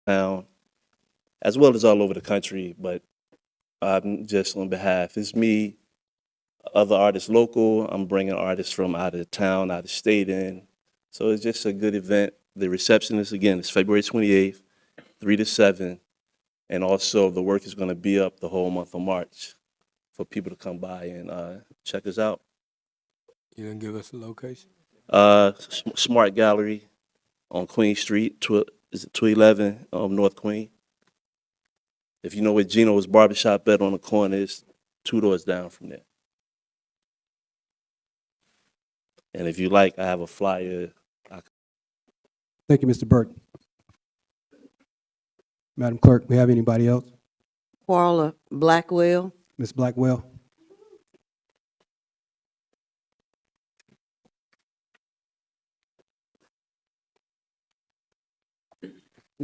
town, as well as all over the country. But I'm just on behalf. It's me, other artists local. I'm bringing artists from out of town, out of state in. So it's just a good event. The reception is again, it's February 28th, 3 to 7. And also the work is going to be up the whole month of March for people to come by and check us out. You didn't give us a location? Smart Gallery on Queen Street, is it 211 North Queen? If you know where Gino's Barbershop at on the corner, it's 2 doors down from there. And if you like, I have a flyer. Thank you, Mr. Burton. Madam Clerk, we have anybody else? Carla Blackwell. Ms. Blackwell?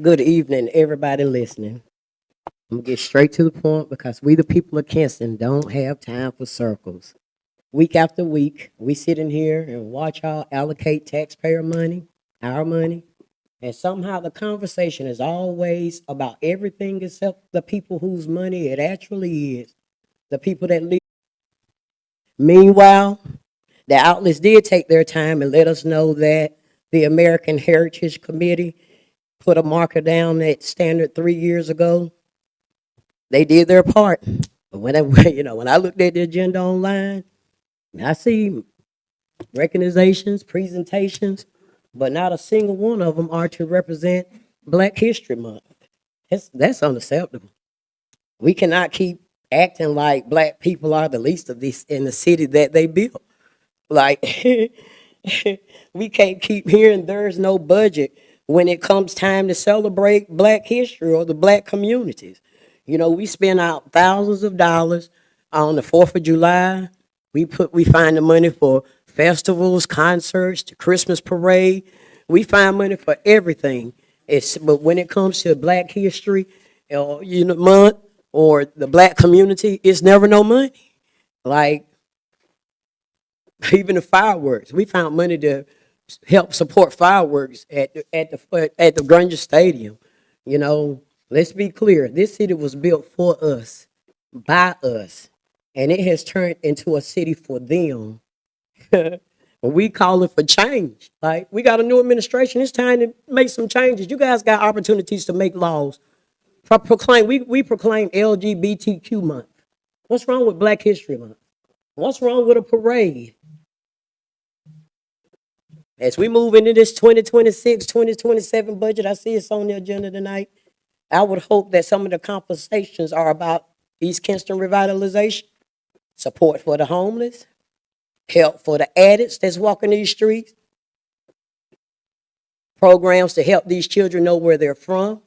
Good evening, everybody listening. I'm gonna get straight to the point because we, the people of Kinston, don't have time for circles. Week after week, we sit in here and watch y'all allocate taxpayer money, our money, and somehow the conversation is always about everything except the people whose money it actually is, the people that live. Meanwhile, the outlets did take their time and let us know that the American Heritage Committee put a marker down at standard 3 years ago. They did their part. But when I, when I looked at the agenda online, I see recognizations, presentations, but not a single one of them are to represent Black History Month. That's unacceptable. We cannot keep acting like Black people are the least of this in the city that they built. Like, we can't keep hearing there's no budget when it comes time to celebrate Black history or the Black communities. You know, we spend out thousands of dollars on the 4th of July. We find the money for festivals, concerts, the Christmas parade. We find money for everything. But when it comes to Black history, month or the Black community, it's never no money. Like, even the fireworks, we found money to help support fireworks at the Granger Stadium. You know, let's be clear. This city was built for us, by us, and it has turned into a city for them. We call it for change. Like, we got a new administration. It's time to make some changes. You guys got opportunities to make laws. We proclaim LGBTQ month. What's wrong with Black History Month? What's wrong with a parade? As we move into this 2026, 2027 budget, I see it's on the agenda tonight. I would hope that some of the conversations are about East Kinston revitalization, support for the homeless, help for the addicts that's walking these streets, programs to help these children know where they're from.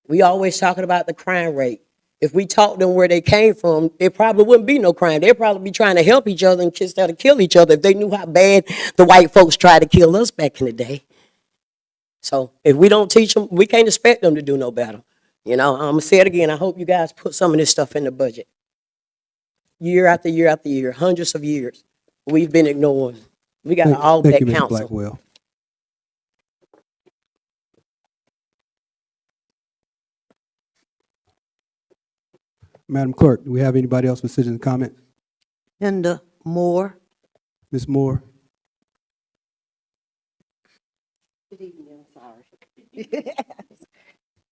We always talking about the crime rate. If we taught them where they came from, there probably wouldn't be no crime. They'd probably be trying to help each other instead of kill each other if they knew how bad the white folks tried to kill us back in the day. So if we don't teach them, we can't expect them to do no better. You know, I'm going to say it again. I hope you guys put some of this stuff in the budget. Year after year after year, hundreds of years, we've been ignoring. We got an all-black Thank you, Ms. council. Blackwell. Madam Clerk, do we have anybody else with citizen comment? Linda Moore. Ms. Moore? Good evening, I'm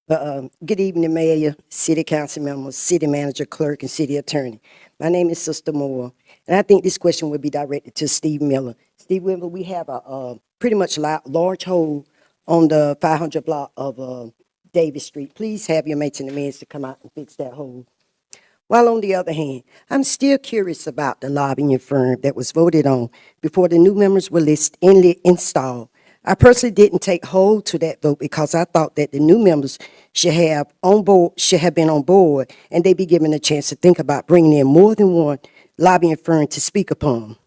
sorry. Good evening, Mayor, City Council members, City Manager, Clerk, and City Attorney. My name is Sister Moore, and I think this question would be directed to Steve Miller. Steve Miller, we have a pretty much large hole on the 500 block of Davis Street. Please have your maintenance men to come out and fix that hole. While on the other hand, I'm still curious about the lobbying firm that was voted on before the new members were installed. I personally didn't take hold to that vote because I thought that the new members should have been on board, and they be given a chance to think about bringing in more than one lobbying firm to speak upon.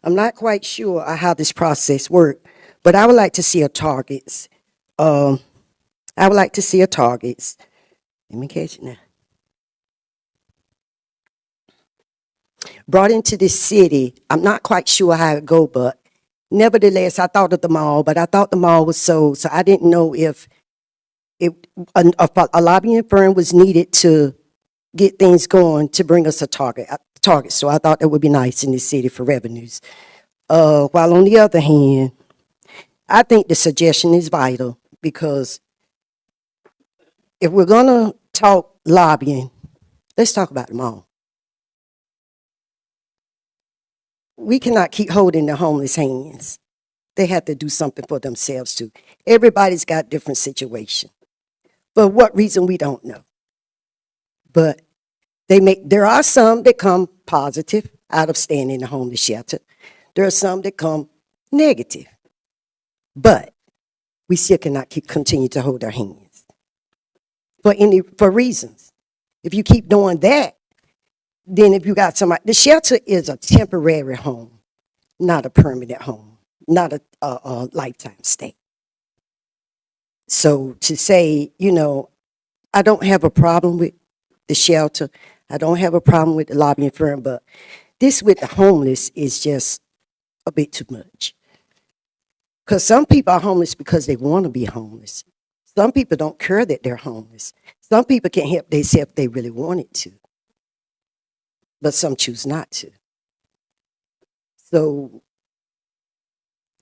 I'm not quite sure how this process worked, but I would like to see a targets. Let me catch it now. Brought into this city. I'm not quite sure how it go, but nevertheless, I thought of the mall, but I thought the mall was sold, so I didn't know if A lobbying firm was needed to get things going to bring us a target. So I thought that would be nice in this city for revenues. While on the other hand, I think the suggestion is vital because if we're gonna talk lobbying, let's talk about them all. We cannot keep holding the homeless hands. They have to do something for themselves too. Everybody's got different situation. For what reason, we don't know. But there are some that come positive out of staying in the homeless shelter. There are some that come negative. But we still cannot continue to hold our hands for reasons. If you keep doing that, then if you got somebody, the shelter is a temporary home, not a permanent home, not a lifetime stay. So to say, I don't have a problem with the shelter. I don't have a problem with the lobbying firm, but this with the homeless is just a bit too much. Because some people are homeless because they want to be homeless. Some people don't care that they're homeless. Some people can't help themselves if they really wanted to. But some choose not to. So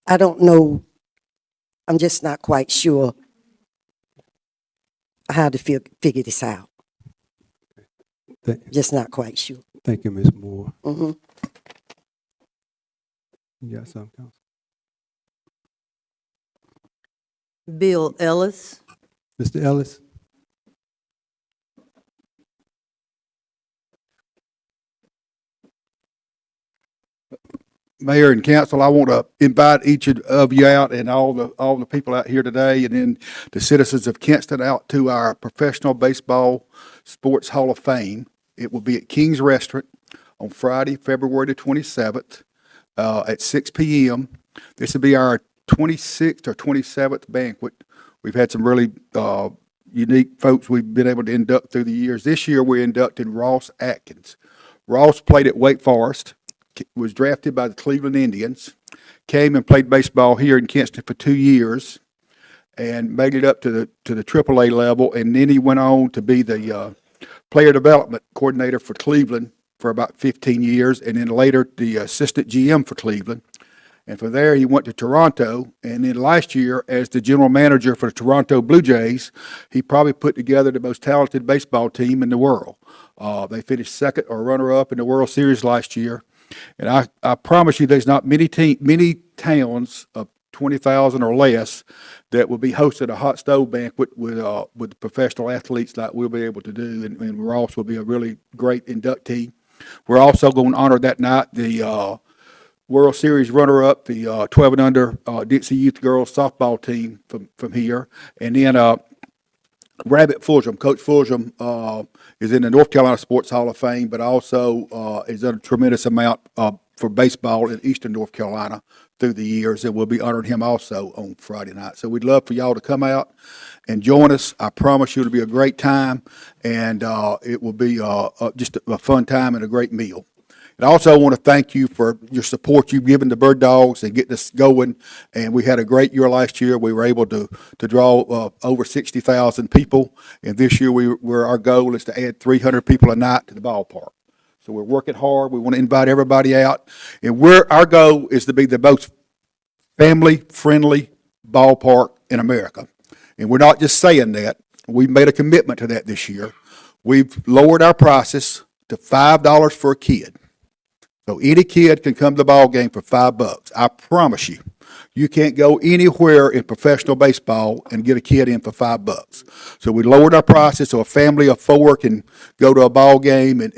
I don't know. I'm just not quite sure how to figure this out. Just not quite sure. Thank you, Ms. Moore. Mm-hmm. You got something, Council? Bill Ellis. Mr. Ellis? Mayor and council, I want to invite each of you out and all the people out here today, and then the citizens of Kinston out to our Professional Baseball Sports Hall of Fame. It will be at King's Restaurant on Friday, February the 27th at 6 p.m. This will be our 26th or 27th banquet. We've had some really unique folks we've been able to induct through the years. This year, we're inducting Ross Atkins. Ross played at Wake Forest, was drafted by the Cleveland Indians, came and played baseball here in Kinston for 2 years, and made it up to the AAA level. And then he went on to be the player development coordinator for Cleveland for about 15 years, and then later the assistant GM for Cleveland. And from there, he went to Toronto, and then last year, as the general manager for the Toronto Blue Jays, he probably put together the most talented baseball team in the world. They finished second or runner-up in the World Series last year. And I promise you, there's not many towns of 20,000 or less that will be hosting a hot stove banquet with professional athletes like we'll be able to do, and Ross will be a really great inductee. We're also going to honor that night the World Series runner-up, the 12 and under Dixie Youth Girls softball team from here, and then Rabbit Fulgham, Coach Fulgham, is in the North Carolina Sports Hall of Fame, but also has done a tremendous amount for baseball in Eastern North Carolina through the years, and we'll be honoring him also on Friday night. So we'd love for y'all to come out and join us. I promise you it'll be a great time, and it will be just a fun time and a great meal. And I also want to thank you for your support you've given the Bird Dogs and getting us going. And we had a great year last year. We were able to draw over 60,000 people. And this year, our goal is to add 300 people a night to the ballpark. So we're working hard. We want to invite everybody out. And our goal is to be the most family-friendly ballpark in America. And we're not just saying that. We've made a commitment to that this year. We've lowered our prices to $5 for a kid. So any kid can come to the ball game for $5. I promise you, you can't go anywhere in professional baseball and get a kid in for $5. So we lowered our prices so a family of 4 can go to a ball game and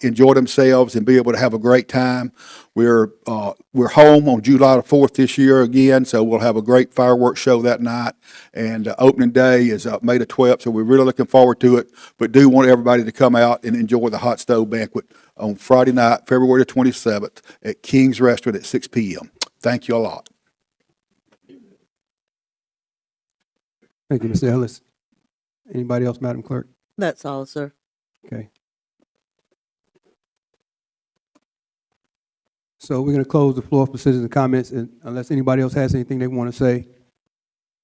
enjoy themselves and be able to have a great time. We're home on July the 4th this year again, so we'll have a great fireworks show that night. And opening day is May the 12th, so we're really looking forward to it. But do want everybody to come out and enjoy the hot stove banquet on Friday night, February the 27th at King's Restaurant at 6 p.m. Thank you a lot. Thank you, Mr. Ellis. Anybody else, Madam Clerk? That's all, sir. Okay. So we're going to close the floor for citizens and comments, and unless anybody else has anything they want to say.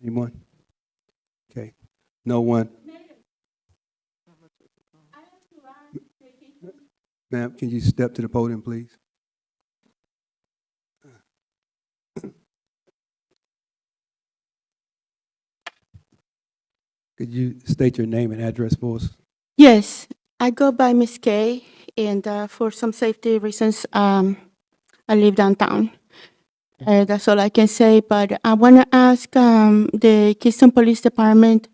Anyone? Okay. No one? Ma'am, can you step to the podium, please? Could you state your name and address for us? Yes, I go by Miss K, and for some safety reasons, I live downtown. That's all I can say. But I want to ask the Kinston Police Department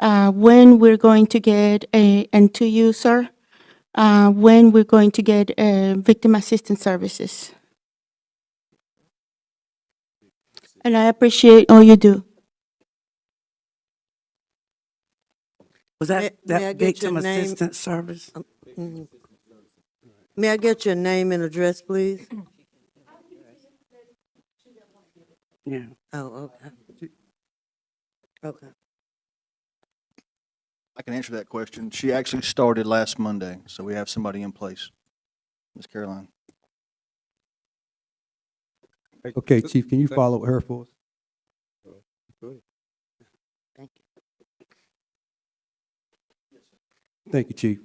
when we're going to get and to you, sir, when we're going to get victim assistance services. And I appreciate all you do. Was May- that may I that get victim your name? assistance service? Mhm. May I get your name and address, please? Yeah. Oh, okay. Okay. I can answer that question. She actually started last Monday, so we have somebody in place. Ms. Caroline. Okay, Chief, can you follow her for us? Thank you. Thank you, Chief.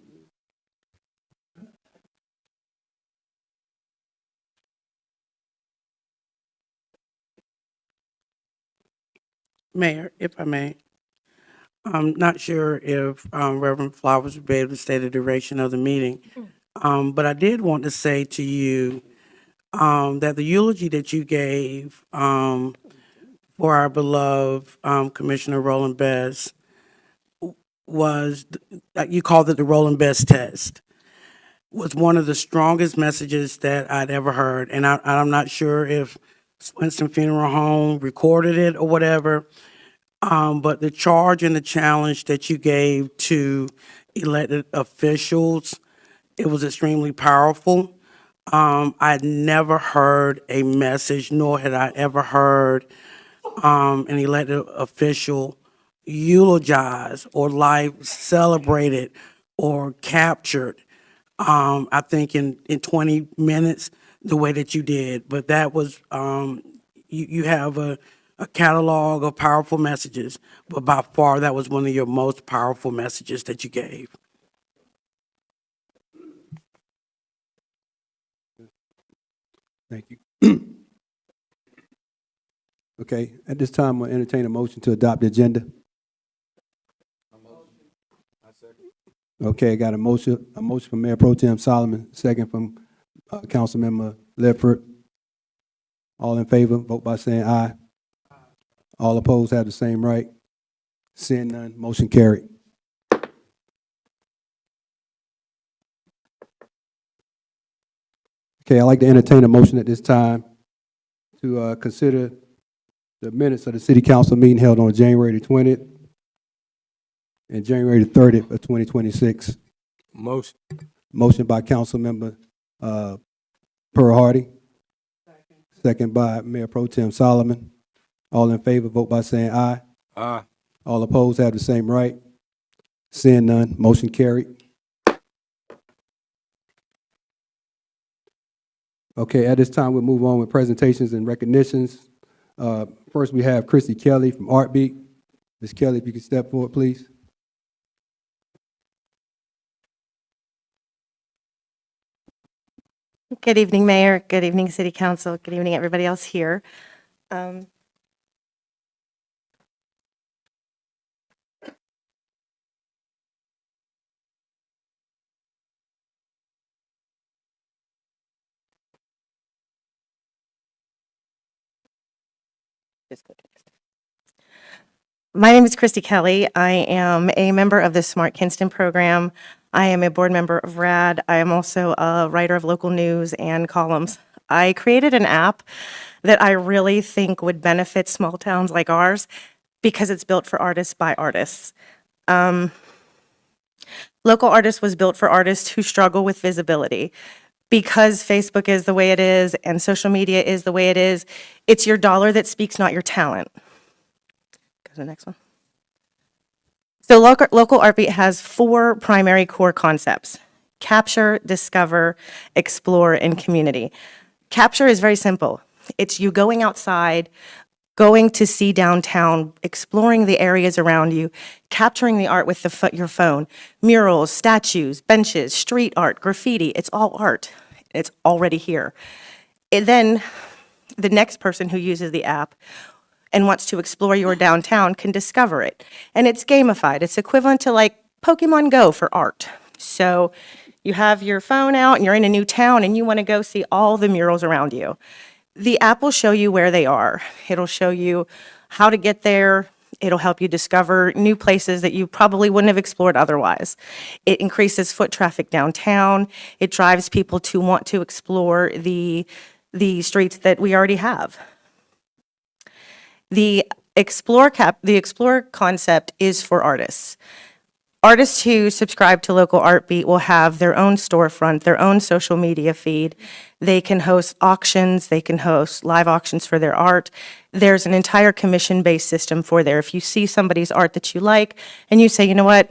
Mayor, if I may, I'm not sure if Reverend Flowers would be able to say the duration of the meeting, but I did want to say to you that the eulogy that you gave for our beloved Commissioner Roland Best was, you called it the Roland Best test, was one of the strongest messages that I'd ever heard. And I'm not sure if Winston Funeral Home recorded it or whatever, but the charge and the challenge that you gave to elected officials, it was extremely powerful. I'd never heard a message, nor had I ever heard an elected official eulogized or life celebrated or captured, I think in 20 minutes, the way that you did. But that was, you have a catalog of powerful messages, but by far that was one of your most powerful messages that you gave. Thank you. Okay, at this time, we'll entertain a motion to adopt the agenda. Okay, I got a motion from Mayor Pro Tem Solomon, second from Councilmember Ledford. All in favor, vote by saying aye. All opposed have the same right. Seeing none, motion carried. Okay, I'd like to entertain a motion at this time to consider the minutes of the city council meeting held on January the 20th and January the 30th of 2026. Motion. Motion by Councilmember Pearl Hardy. Second by Mayor Pro Tem Solomon. All in favor, vote by saying aye. Aye. All opposed have the same right. Seeing none, motion carried. Okay, at this time, we'll move on with presentations and recognitions. First, we have Christy Kelly from Artbeat. Ms. Kelly, if you could step forward, please. Good evening, Mayor. Good evening, City Council. Good evening, everybody else here. My name is Christy Kelly. I am a member of the Smart Kinston program. I am a board member of RAD. I am also a writer of local news and columns. I created an app that I really think would benefit small towns like ours because it's built for artists by artists. Local Artists was built for artists who struggle with visibility. Because Facebook is the way it is and social media is the way it is, it's your dollar that speaks, not your talent. Go to the next one. So local Artbeat has 4 primary core concepts: capture, discover, explore, and community. Capture is very simple. It's you going outside going to see downtown, exploring the areas around you, capturing the art with your phone, murals, statues, benches, street art, graffiti, it's all art. It's already here. And then the next person who uses the app and wants to explore your downtown can discover it. And it's gamified. It's equivalent to like Pokemon Go for art. So you have your phone out and you're in a new town and you want to go see all the murals around you. The app will show you where they are. It'll show you how to get there. It'll help you discover new places that you probably wouldn't have explored otherwise. It increases foot traffic downtown. It drives people to want to explore the streets that we already have. The Explore concept is for artists. Artists who subscribe to Local Art Beat will have their own storefront, their own social media feed. They can host auctions, they can host live auctions for their art. There's an entire commission-based system for there. If you see somebody's art that you like and you say, you know what,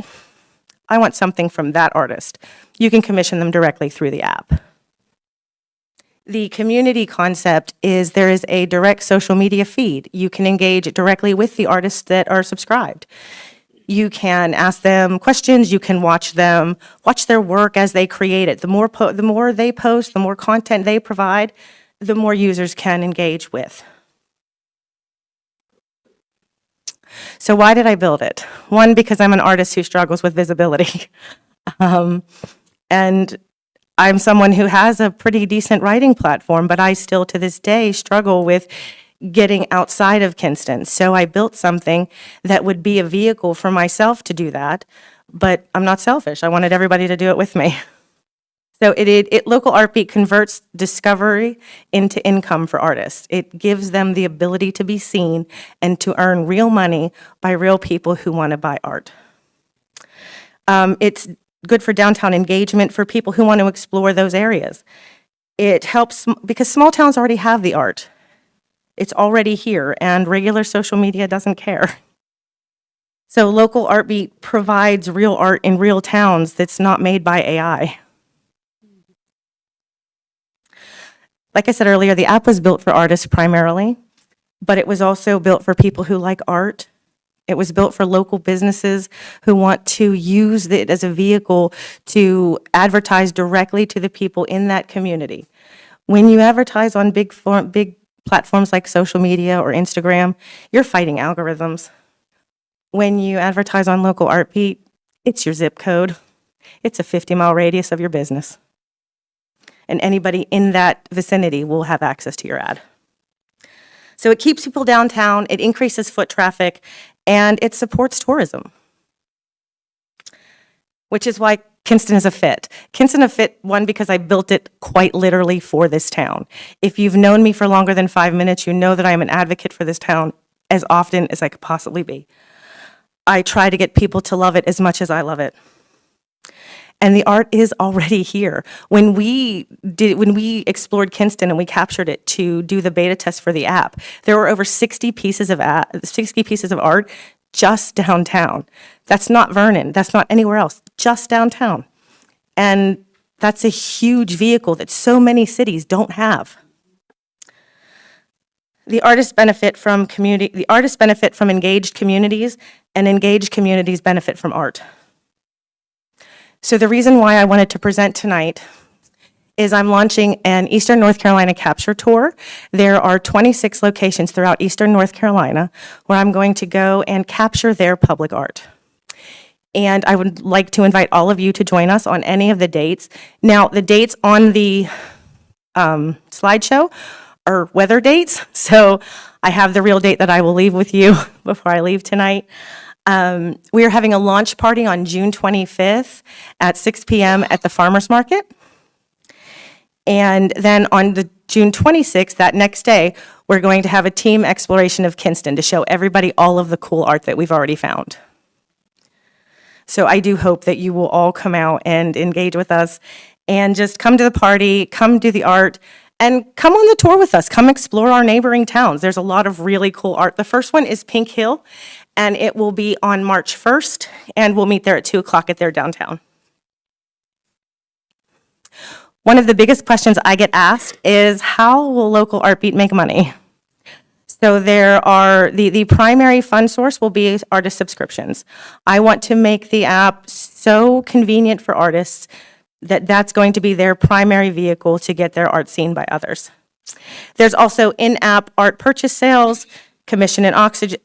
I want something from that artist, you can commission them directly through the app. The community concept is there is a direct social media feed. You can engage directly with the artists that are subscribed. You can ask them questions, you can watch their work as they create it. The more they post, the more content they provide, the more users can engage with. So why did I build it? One, because I'm an artist who struggles with visibility. And I'm someone who has a pretty decent writing platform, but I still to this day struggle with getting outside of Kinston. So I built something that would be a vehicle for myself to do that, but I'm not selfish. I wanted everybody to do it with me. So Local Art Beat converts discovery into income for artists. It gives them the ability to be seen and to earn real money by real people who want to buy art. It's good for downtown engagement for people who want to explore those areas. It helps because small towns already have the art. It's already here, and regular social media doesn't care. So Local Art Beat provides real art in real towns that's not made by AI. Like I said earlier, the app was built for artists primarily, but it was also built for people who like art. It was built for local businesses who want to use it as a vehicle to advertise directly to the people in that community. When you advertise on big platforms like social media or Instagram, you're fighting algorithms. When you advertise on Local Art Beat, it's your zip code. It's a 50-mile radius of your business. And anybody in that vicinity will have access to your ad. So it keeps people downtown, it increases foot traffic, and it supports tourism. Which is why Kinston is a fit. Kinston is a fit, one, because I built it quite literally for this town. If you've known me for longer than 5 minutes, you know that I am an advocate for this town as often as I could possibly be. I try to get people to love it as much as I love it. And the art is already here. When we explored Kinston and we captured it to do the beta test for the app, there were over 60 pieces of art just downtown. That's not Vernon, that's not anywhere else, just downtown. And that's a huge vehicle that so many cities don't have. The artists benefit from engaged communities, and engaged communities benefit from art. So the reason why I wanted to present tonight is I'm launching an Eastern North Carolina capture tour. There are 26 locations throughout Eastern North Carolina where I'm going to go and capture their public art. And I would like to invite all of you to join us on any of the dates. Now, the dates on the slideshow are weather dates, so I have the real date that I will leave with you before I leave tonight. We are having a launch party on June 25th at 6 p.m. at the Farmers Market. And then on the June 26th, that next day, we're going to have a team exploration of Kinston to show everybody all of the cool art that we've already found. So I do hope that you will all come out and engage with us and just come to the party, come do the art, and come on the tour with us. Come explore our neighboring towns. There's a lot of really cool art. The first one is Pink Hill, and it will be on March 1st, and we'll meet there at 2 o'clock at their downtown. One of the biggest questions I get asked is, how will Local Art Beat make money? So there are, the primary fund source will be artist subscriptions. I want to make the app so convenient for artists that that's going to be their primary vehicle to get their art seen by others. There's also in-app art purchase sales, commission and auction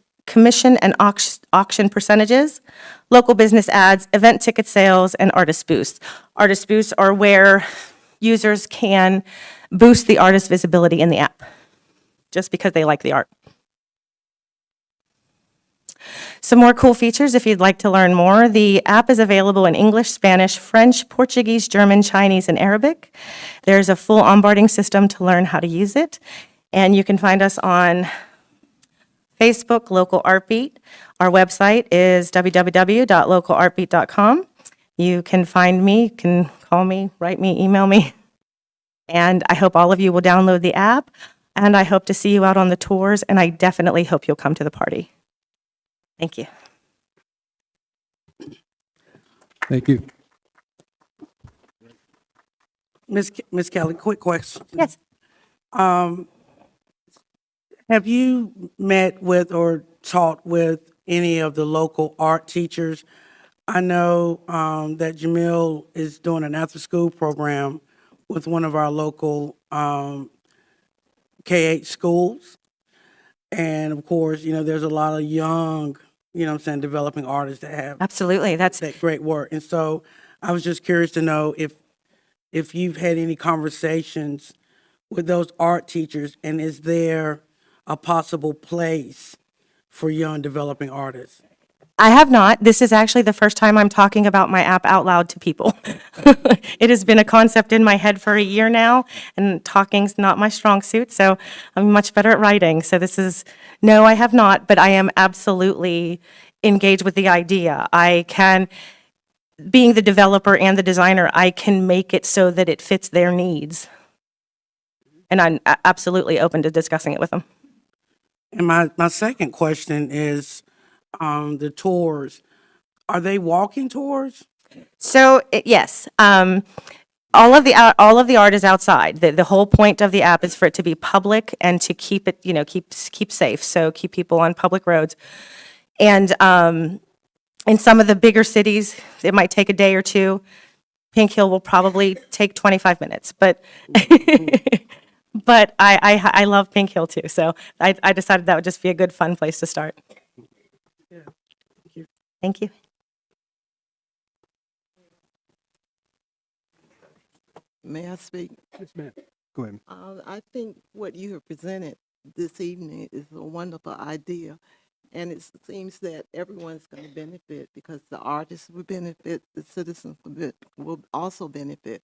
percentages, local business ads, event ticket sales, and artist boosts. Artist boosts are where users can boost the artist's visibility in the app, just because they like the art. Some more cool features if you'd like to learn more. The app is available in English, Spanish, French, Portuguese, German, Chinese, and Arabic. There's a full onboarding system to learn how to use it. And you can find us on Facebook, Local Art Beat. Our website is www.localartbeat.com. You can find me, you can call me, write me, email me. And I hope all of you will download the app. And I hope to see you out on the tours. And I definitely hope you'll come to the party. Thank you. Thank you. Miss Kelly, quick question. Yes. Have you met with or taught with any of the local art teachers? I know that Jamil is doing an after-school program with one of our local K-8 schools. And of course, there's a lot of young, developing artists that have Absolutely. That's that great work. And so I was just curious to know if you've had any conversations with those art teachers, and is there a possible place for young developing artists? I have not. This is actually the first time I'm talking about my app out loud to people. It has been a concept in my head for a year now, and talking's not my strong suit, so I'm much better at writing. So no, I have not, but I am absolutely engaged with the idea. Being the developer and the designer, I can make it so that it fits their needs. And I'm absolutely open to discussing it with them. And my second question is the tours. Are they walking tours? So, yes, all of the art is outside. The whole point of the app is for it to be public and to keep it, keep safe. So keep people on public roads. And in some of the bigger cities, it might take a day or two. Pink Hill will probably take 25 minutes, but but I love Pink Hill too. So I decided that would just be a good, fun place to start. Yeah. Thank you. Thank you. May I speak? Yes, ma'am. Go ahead. I think what you have presented this evening is a wonderful idea. And it seems that everyone's going to benefit because the artists will benefit, the citizens will also benefit.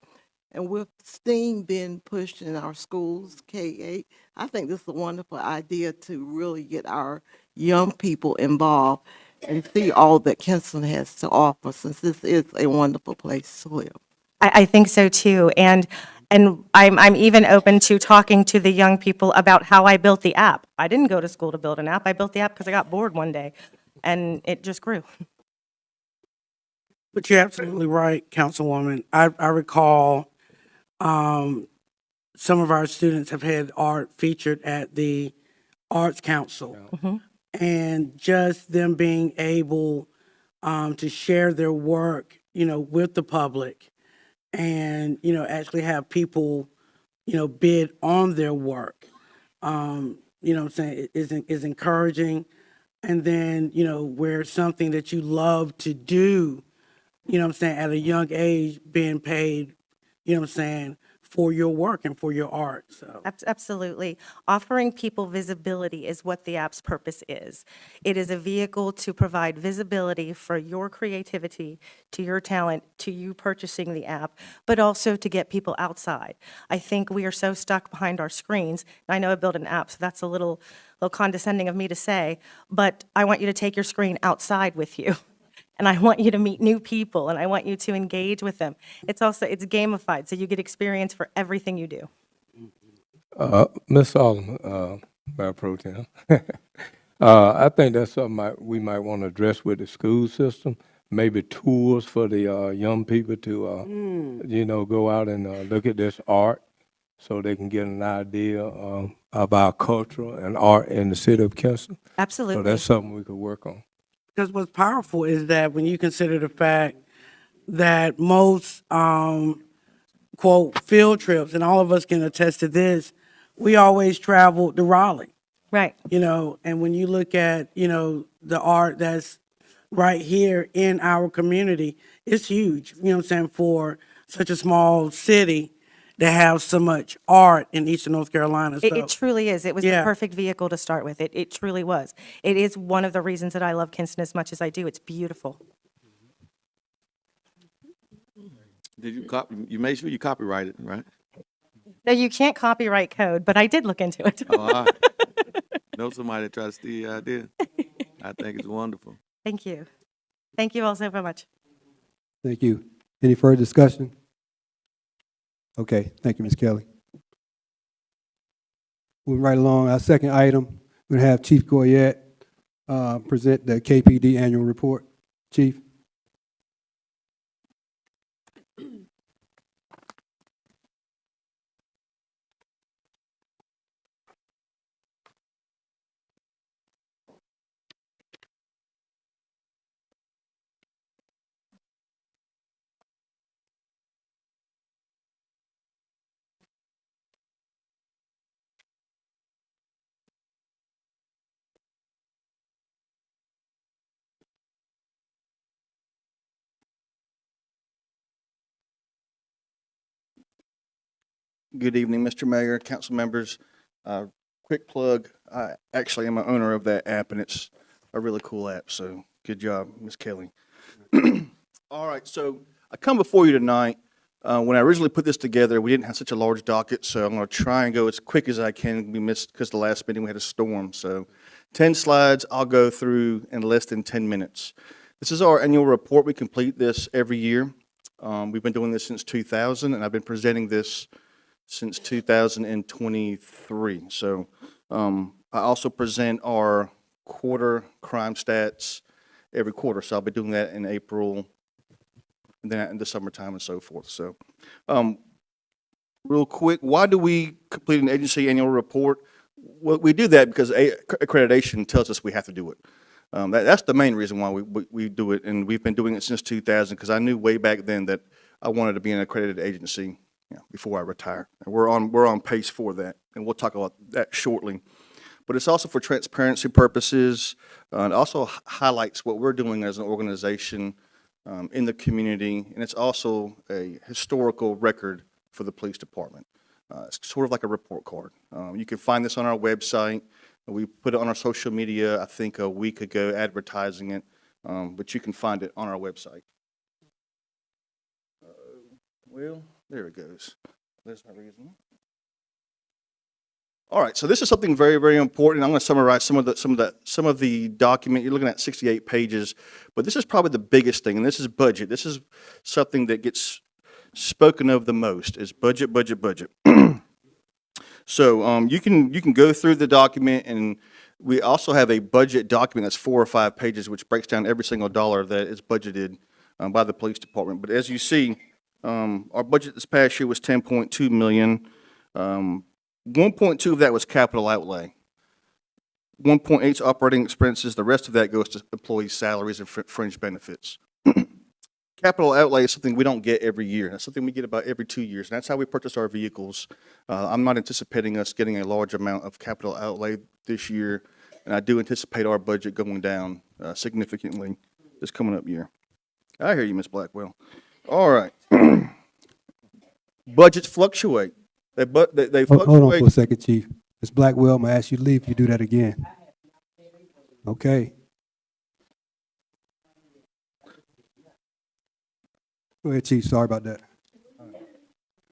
And with STEAM being pushed in our schools, K-8, I think this is a wonderful idea to really get our young people involved and see all that Kinston has to offer, since this is a wonderful place to live. I think so too. And I'm even open to talking to the young people about how I built the app. I didn't go to school to build an app. I built the app because I got bored one day, and it just grew. But you're absolutely right, Councilwoman. I recall some of our students have had art featured at the Arts Council. And just them being able to share their work, with the public and, actually have people, bid on their work, is encouraging. And then, where something that you love to do, at a young age, being paid, for your work and for your art. So Absolutely. Offering people visibility is what the app's purpose is. It is a vehicle to provide visibility for your creativity, to your talent, to you purchasing the app, but also to get people outside. I think we are so stuck behind our screens. I know I built an app, so that's a little condescending of me to say, but I want you to take your screen outside with you. And I want you to meet new people, and I want you to engage with them. It's gamified, so you get experience for everything you do. Ms. Solomon, Mayor Pro Tem. I think that's something we might want to address with the school system. Maybe tours for the young people to, go out and look at this art. so they can get an idea of our culture and art in the city of Kinston. So Absolutely. that's something we could work on. Because what's powerful is that when you consider the fact that most, quote, field trips, and all of us can attest to this, we always traveled to Raleigh, Right. and when you look at, the art that's right here in our community, it's huge, you know what I'm saying, for such a small city to have so much art in Eastern North Carolina. It truly is. It was the Yeah. perfect vehicle to start with. It truly was. It is one of the reasons that I love Kinston as much as I do. It's beautiful. Did you you made sure you copyrighted, right? Now, you can't copyright code, but I did look into it. Oh, all right. Know somebody that tried to steal your idea? I think it's wonderful. Thank you. Thank you all so much. Thank you. Any further discussion? Okay, thank you, Ms. Kelly. Moving right along, our second item, we're gonna have Chief Goyette present the KPD annual report. Chief? Good evening, Mr. Mayor, council members. Quick plug, I actually am an owner of that app, and it's a really cool app, so good job, Ms. Kelly. All right, so I come before you tonight. When I originally put this together, we didn't have such a large docket, so I'm going to try and go as quick as I can. We missed, because the last meeting we had a storm, so 10 slides I'll go through in less than 10 minutes. This is our annual report. We complete this every year. We've been doing this since 2000, and I've been presenting this since 2023. So I also present our quarter crime stats every quarter. So I'll be doing that in April, and then in the summertime and so forth. So real quick, why do we complete an agency annual report? Well, we do that because accreditation tells us we have to do it. That's the main reason why we do it, and we've been doing it since 2000 because I knew way back then that I wanted to be an accredited agency before I retire. And we're on pace for that, and we'll talk about that shortly. But it's also for transparency purposes, and also highlights what we're doing as an organization in the community, and it's also a historical record for the police department. It's sort of like a report card. You can find this on our website. We put it on our social media, I think a week ago, advertising it, but you can find it on our website. Well, there it goes. There's my reason. All right, so this is something very, very important. I'm going to summarize some of the document. You're looking at 68 pages, but this is probably the biggest thing, and this is budget. This is something that gets spoken of the most, is budget, budget, budget. So you can go through the document, and we also have a budget document that's 4 or 5 pages, which breaks down every single dollar that is budgeted by the police department. But as you see, our budget this past year was $10.2 million. 1.2 of that was capital outlay. 1.8 is operating expenses. The rest of that goes to employee salaries and fringe benefits. Capital outlay is something we don't get every year. That's something we get about every 2 years, and that's how we purchase our vehicles. I'm not anticipating us getting a large amount of capital outlay this year, and I do anticipate our budget going down significantly this coming up year. I hear you, Ms. Blackwell. All right. Budgets fluctuate. They fluctuate. Hold on for a second, Chief. Ms. Blackwell, I'm gonna ask you to leave if you do that again. Okay. Go ahead, Chief. Sorry about that.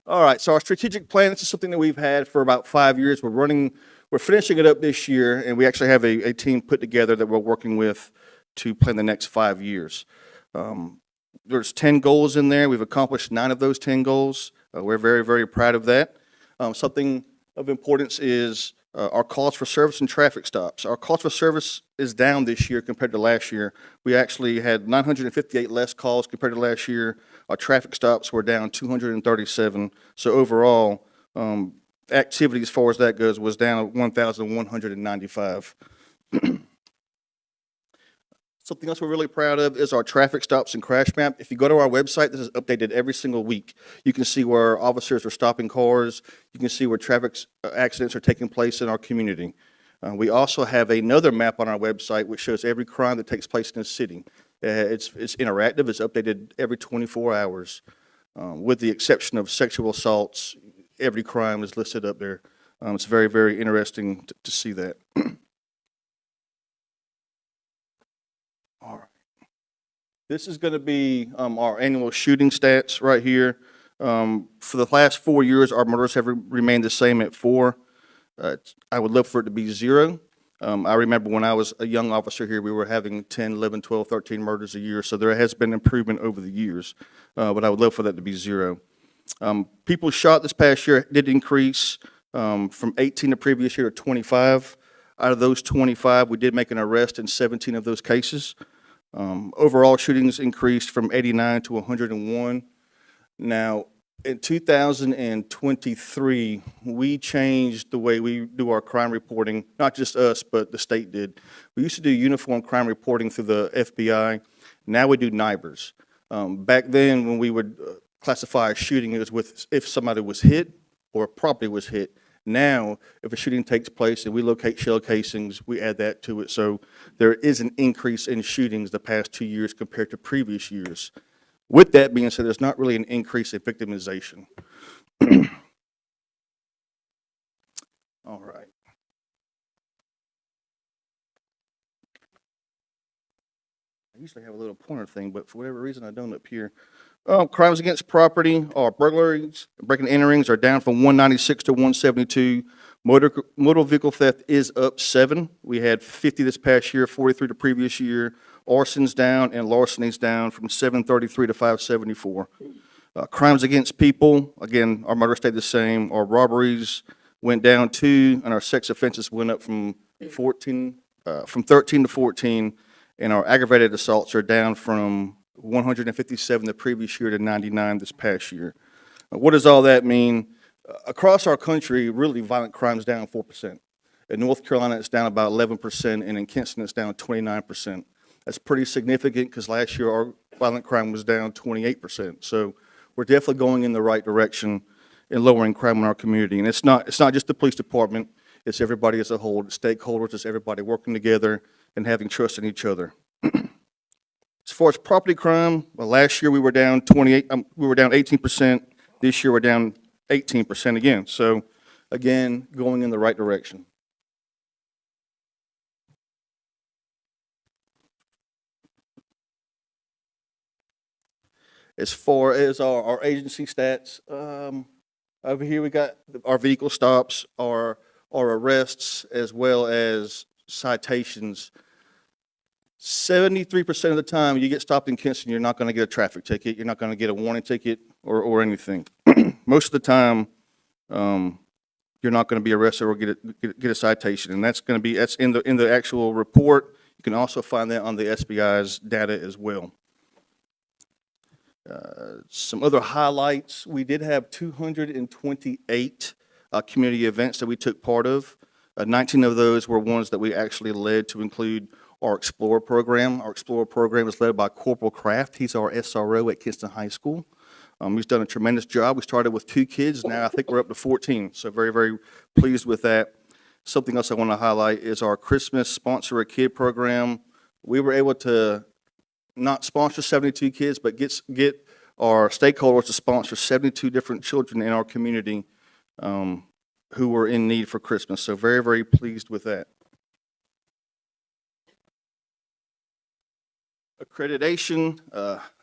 All right, so our strategic plan, this is something that we've had for about 5 years. We're finishing it up this year, and we actually have a team put together that we're working with to plan the next 5 years. There's 10 goals in there. We've accomplished 9 of those 10 goals. We're very, very proud of that. Something of importance is our calls for service and traffic stops. Our calls for service is down this year compared to last year. We actually had 958 less calls compared to last year. Our traffic stops were down 237. So overall, Activity as far as that goes was down at 1,195. Something else we're really proud of is our traffic stops and crash map. If you go to our website, this is updated every single week. You can see where officers are stopping cars. You can see where traffic accidents are taking place in our community. We also have another map on our website which shows every crime that takes place in the city. It's interactive. It's updated every 24 hours. With the exception of sexual assaults, every crime is listed up there. It's very, very interesting to see that. All right. This is going to be our annual shooting stats right here. For the last 4 years, our murders have remained the same at 4. I would love for it to be 0. I remember when I was a young officer here, we were having 10, 11, 12, 13 murders a year, so there has been improvement over the years, but I would love for that to be 0. People shot this past year did increase from 18 the previous year to 25. Out of those 25, we did make an arrest in 17 of those cases. Overall shootings increased from 89 to 101. Now, in 2023, we changed the way we do our crime reporting, not just us, but the state did. We used to do uniform crime reporting through the FBI. Now we do NIBRs. Back then, when we would classify a shooting, it was with if somebody was hit or a property was hit. Now, if a shooting takes place and we locate shell casings, we add that to it. So there is an increase in shootings the past 2 years compared to previous years. With that being said, there's not really an increase in victimization. All right. I usually have a little pointer thing, but for whatever reason, I don't up here. Crimes against property or burglaries, breaking and enterings are down from 196 to 172. Motor vehicle theft is up 7. We had 50 this past year, 43 the previous year. Arson's down and larceny's down from 733 to 574. Crimes against people, again, our murder stayed the same. Our robberies went down 2, and our sex offenses went up from 13 to 14, and our aggravated assaults are down from 157 the previous year to 99 this past year. What does all that mean? Across our country, really violent crime's down 4%. In North Carolina, it's down about 11%, and in Kinston, it's down 29%. That's pretty significant because last year our violent crime was down 28%. So we're definitely going in the right direction in lowering crime in our community. And it's not just the police department, it's everybody as a whole, the stakeholders, it's everybody working together and having trust in each other. As far as property crime, well, last year we were down 18%. This year we're down 18% again. So again, going in the right direction. As far as our agency stats, over here we got our vehicle stops, our arrests, as well as citations. 73% of the time you get stopped in Kinston, you're not going to get a traffic ticket. You're not going to get a warning ticket or anything. Most of the time, you're not going to be arrested or get a citation, and that's in the actual report. You can also find that on the SBI's data as well. Some other highlights: we did have 228 community events that we took part of. 19 of those were ones that we actually led to include our Explorer program. Our Explorer program is led by Corporal Kraft. He's our SRO at Kinston High School. He's done a tremendous job. We started with 2 kids. Now I think we're up to 14. So very, very pleased with that. Something else I want to highlight is our Christmas Sponsor a Kid program. We were able to not sponsor 72 kids, but get our stakeholders to sponsor 72 different children in our community who were in need for Christmas. So very, very pleased with that. Accreditation,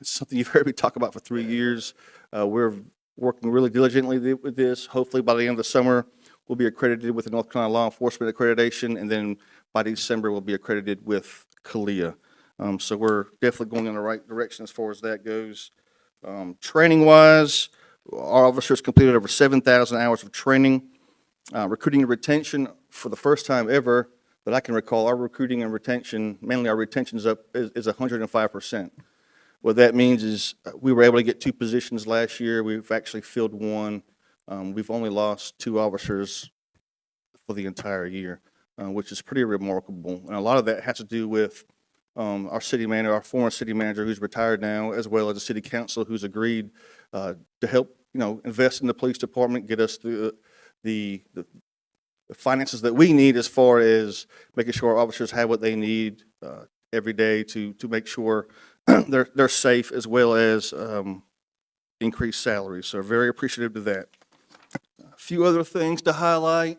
it's something you've heard me talk about for 3 years. We're working really diligently with this. Hopefully by the end of the summer, we'll be accredited with the North Carolina Law Enforcement Accreditation, and then by December, we'll be accredited with CALIA. So we're definitely going in the right direction as far as that goes. Training-wise, our officers completed over 7,000 hours of training. Recruiting and retention, for the first time ever that I can recall, our recruiting and retention, mainly our retention's up, is 105%. What that means is we were able to get 2 positions last year. We've actually filled 1. We've only lost 2 officers for the entire year, which is pretty remarkable. And a lot of that has to do with our city manager, our former city manager who's retired now, as well as the city council who's agreed to help, invest in the police department, get us the finances that we need as far as making sure our officers have what they need every day to make sure they're safe, as well as increased salaries. So very appreciative of that. A few other things to highlight.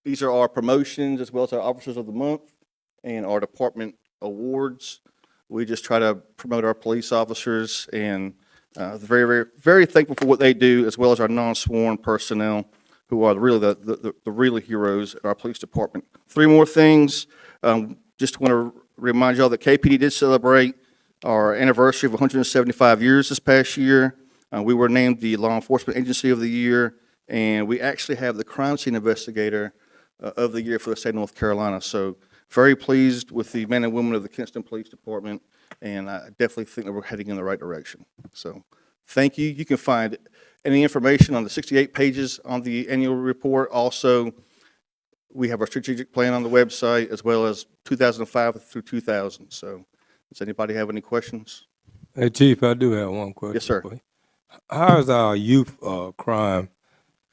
These are our promotions as well as our Officers of the Month and our department awards. We just try to promote our police officers, and very, very, very thankful for what they do, as well as our non-sworn personnel, who are really the really heroes at our police department. 3 more things. Just want to remind y'all that KPD did celebrate our anniversary of 175 years this past year. We were named the Law Enforcement Agency of the Year, and we actually have the Crime Scene Investigator of the Year for the state of North Carolina. So very pleased with the men and women of the Kinston Police Department, and I definitely think that we're heading in the right direction. So thank you. You can find any information on the 68 pages on the annual report. Also, we have our strategic plan on the website, as well as 2005 through 2000. So does anybody have any questions? Hey, Chief, I do have one question. Yes, sir. for you. How is our youth crime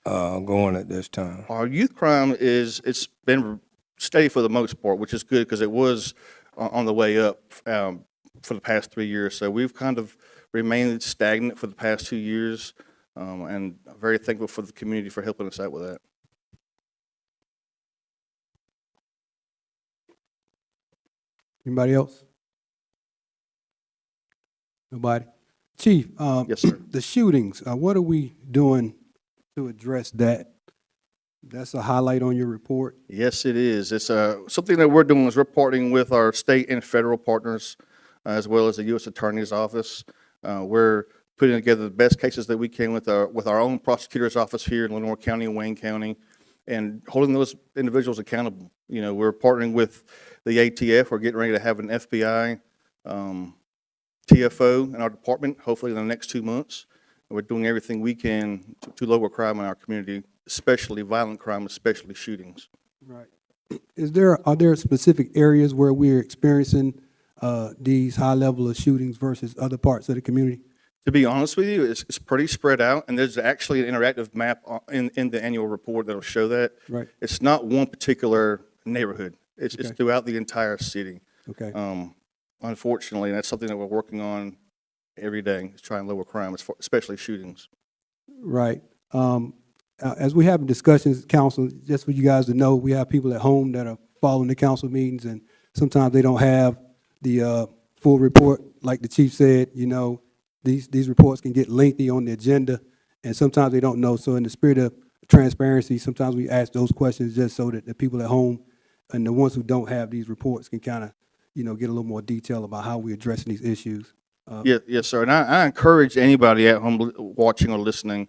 going at this time? Our youth crime it's been steady for the most part, which is good because it was on the way up for the past 3 years. So we've kind of remained stagnant for the past 2 years, and very thankful for the community for helping us out with that. Anybody else? Nobody? Chief, Yes, sir. the shootings, what are we doing to address that? That's a highlight on your report. Yes, it is. It's something that we're doing is we're partnering with our state and federal partners, as well as the U.S. Attorney's Office. We're putting together the best cases that we can with our own prosecutor's office here in Lenore County and Wayne County, and holding those individuals accountable. We're partnering with the ATF. We're getting ready to have an FBI TFO in our department, hopefully in the next 2 months. We're doing everything we can to lower crime in our community, especially violent crime, especially shootings. Right. Are there specific areas where we're experiencing these high level of shootings versus other parts of the community? To be honest with you, it's pretty spread out, and there's actually an interactive map in the annual report that'll show that. Right. It's not one particular neighborhood. It's Okay. throughout the entire city. Okay. Unfortunately, that's something that we're working on every day, is trying to lower crime, especially shootings. Right. As we have discussions, council, just for you guys to know, we have people at home that are following the council meetings, and sometimes they don't have the full report. Like the chief said, these reports can get lengthy on the agenda, and sometimes they don't know. So in the spirit of transparency, sometimes we ask those questions just so that the people at home and the ones who don't have these reports can kind of, get a little more detail about how we're addressing these issues. Yes, sir. And I encourage anybody at home watching or listening,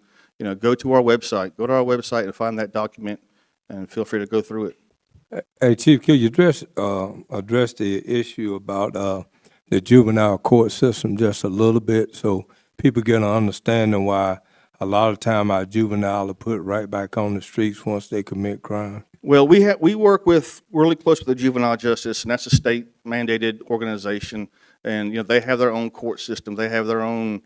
go to our website and find that document, and feel free to go through it. Hey, Chief, can you address the issue about the juvenile court system just a little bit, so people get an understanding why a lot of time our juvenile are put right back on the streets once they commit crime? Well, we work really close with the juvenile justice, and that's a state mandated organization. And, they have their own court system. They have their own,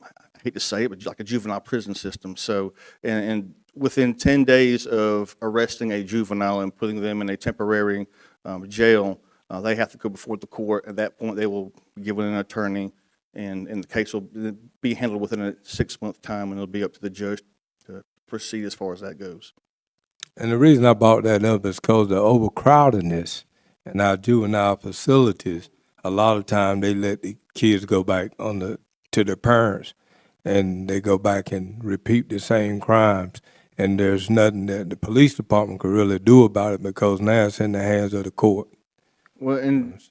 I hate to say it, but like a juvenile prison system. So, and within 10 days of arresting a juvenile and putting them in a temporary jail, they have to go before the court. At that point, they will be given an attorney, and the case will be handled within a 6-month time, and it'll be up to the judge to proceed as far as that goes. And the reason I brought that up is because the overcrowdedness in our juvenile facilities, a lot of time they let the kids go back to their parents, and they go back and repeat the same crimes. And there's nothing that the police department could really do about it, because now it's in the hands of the court. Well, and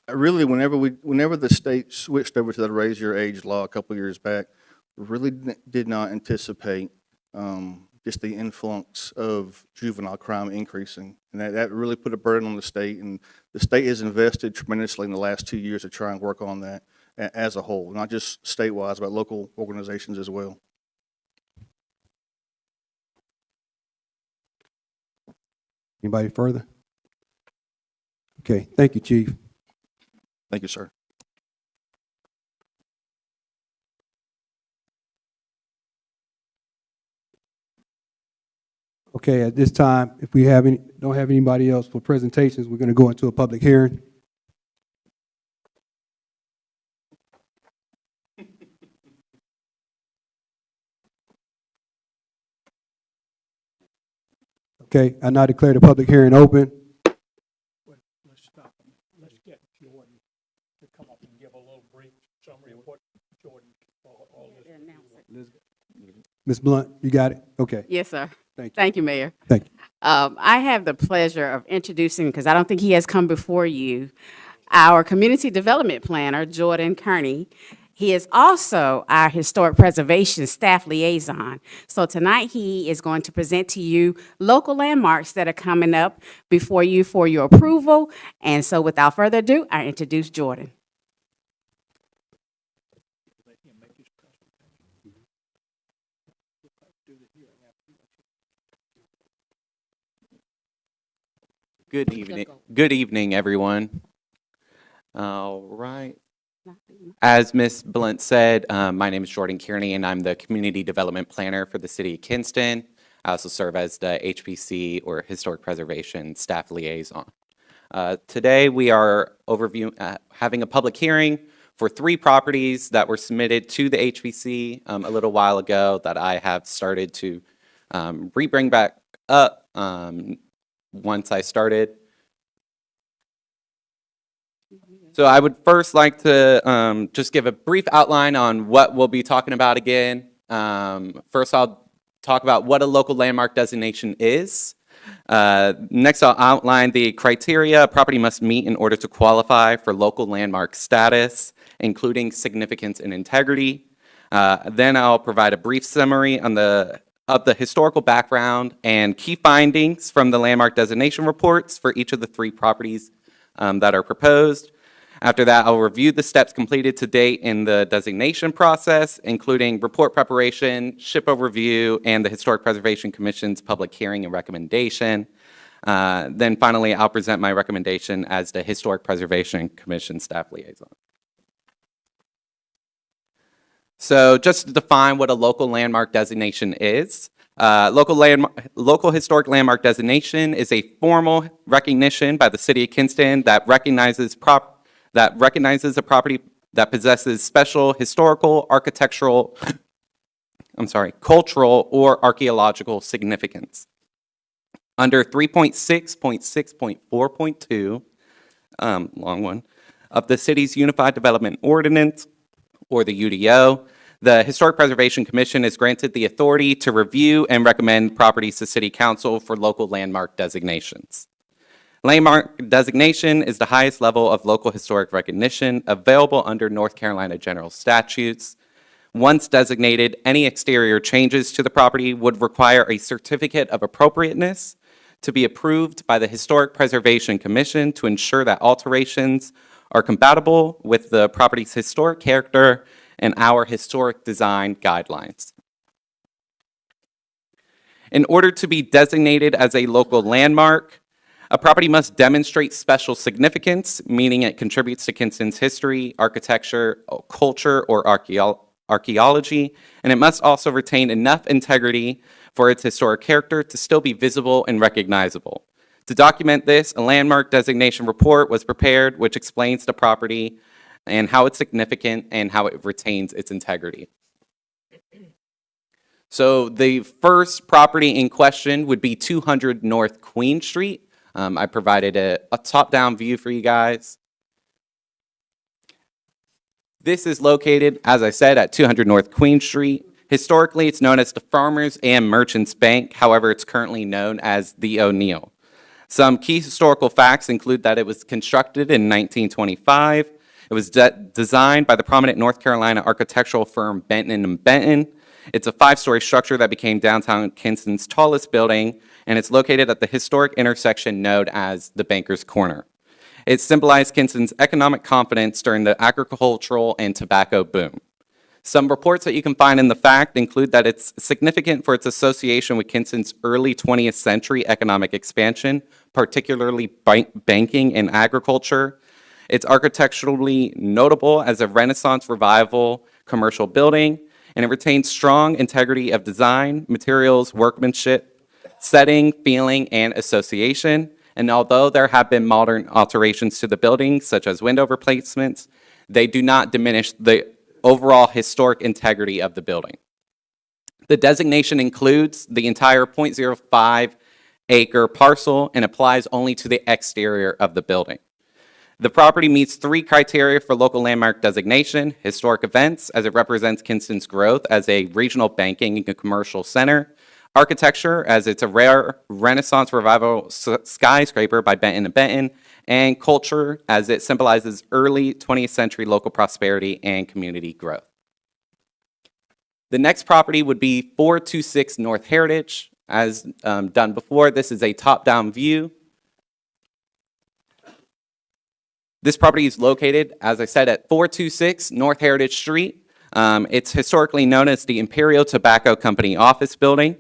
really, whenever the state switched over to the raise your age law a couple of years back, we really did not anticipate just the influx of juvenile crime increasing. And that really put a burden on the state, and the state has invested tremendously in the last 2 years to try and work on that as a whole, not just statewide, but local organizations as well. Anybody further? Okay, thank you, Chief. Thank you, sir. Okay, at this time, if we have any, don't have anybody else for presentations, we're gonna go into a public hearing. Okay, I now declare the public hearing open. Let's stop. Let's get Jordan to come up and give a little brief summary of what Jordan, all this. Ms. Blunt, you got it? Okay, Yes, sir. thank you. Thank you, Mayor. Thank you. I have the pleasure of introducing, because I don't think he has come before you, our Community Development Planner, Jordan Kearney. He is also our Historic Preservation Staff Liaison. So tonight, he is going to present to you local landmarks that are coming up before you for your approval. And so without further ado, I introduce Jordan. Good evening, everyone. All right. As Ms. Blunt said, my name is Jordan Kearney, and I'm the Community Development Planner for the City of Kinston. I also serve as the HPC, or Historic Preservation Staff Liaison. Today, we are having a public hearing for 3 properties that were submitted to the HPC a little while ago that I have started to bring back up once I started. So I would first like to just give a brief outline on what we'll be talking about again. First, I'll talk about what a local landmark designation is. Next, I'll outline the criteria a property must meet in order to qualify for local landmark status, including significance and integrity. Then I'll provide a brief summary on of the historical background and key findings from the landmark designation reports for each of the 3 properties that are proposed. After that, I'll review the steps completed to date in the designation process, including report preparation, SHPO review, and the Historic Preservation Commission's public hearing and recommendation. Then finally, I'll present my recommendation as the Historic Preservation Commission staff liaison. So just to define what a local landmark designation is, local historic landmark designation is a formal recognition by the City of Kinston that recognizes a property that possesses special historical, architectural, cultural, or archaeological significance. Under 3.6.6.4.2, long one, of the city's Unified Development Ordinance, or the UDO, the Historic Preservation Commission is granted the authority to review and recommend properties to City Council for local landmark designations. Landmark designation is the highest level of local historic recognition available under North Carolina general statutes. Once designated, any exterior changes to the property would require a certificate of appropriateness to be approved by the Historic Preservation Commission to ensure that alterations are compatible with the property's historic character and our historic design guidelines. In order to be designated as a local landmark, a property must demonstrate special significance, meaning it contributes to Kinston's history, architecture, culture, or archaeology, and it must also retain enough integrity for its historic character to still be visible and recognizable. To document this, a landmark designation report was prepared, which explains the property and how it's significant and how it retains its integrity. So the first property in question would be 200 North Queen Street. I provided a top-down view for you guys. This is located, as I said, at 200 North Queen Street. Historically, it's known as the Farmers and Merchants Bank. However, it's currently known as the O'Neill. Some key historical facts include that it was constructed in 1925. It was designed by the prominent North Carolina architectural firm Benton & Benton. It's a 5-story structure that became downtown Kinston's tallest building, and it's located at the historic intersection known as the Banker's Corner. It symbolized Kinston's economic confidence during the agricultural and tobacco boom. Some reports that you can find in the fact include that it's significant for its association with Kinston's early 20th century economic expansion, particularly banking and agriculture. It's architecturally notable as a Renaissance revival commercial building, and it retains strong integrity of design, materials, workmanship, setting, feeling, and association. And although there have been modern alterations to the building, such as window replacements, they do not diminish the overall historic integrity of the building. The designation includes the entire 0.05 acre parcel and applies only to the exterior of the building. The property meets 3 criteria for local landmark designation: historic events, as it represents Kinston's growth as a regional banking and commercial center; architecture, as it's a rare Renaissance revival skyscraper by Benton & Benton; and culture, as it symbolizes early 20th century local prosperity and community growth. The next property would be 426 North Heritage. As done before, this is a top-down view. This property is located, as I said, at 426 North Heritage Street. It's historically known as the Imperial Tobacco Company office building.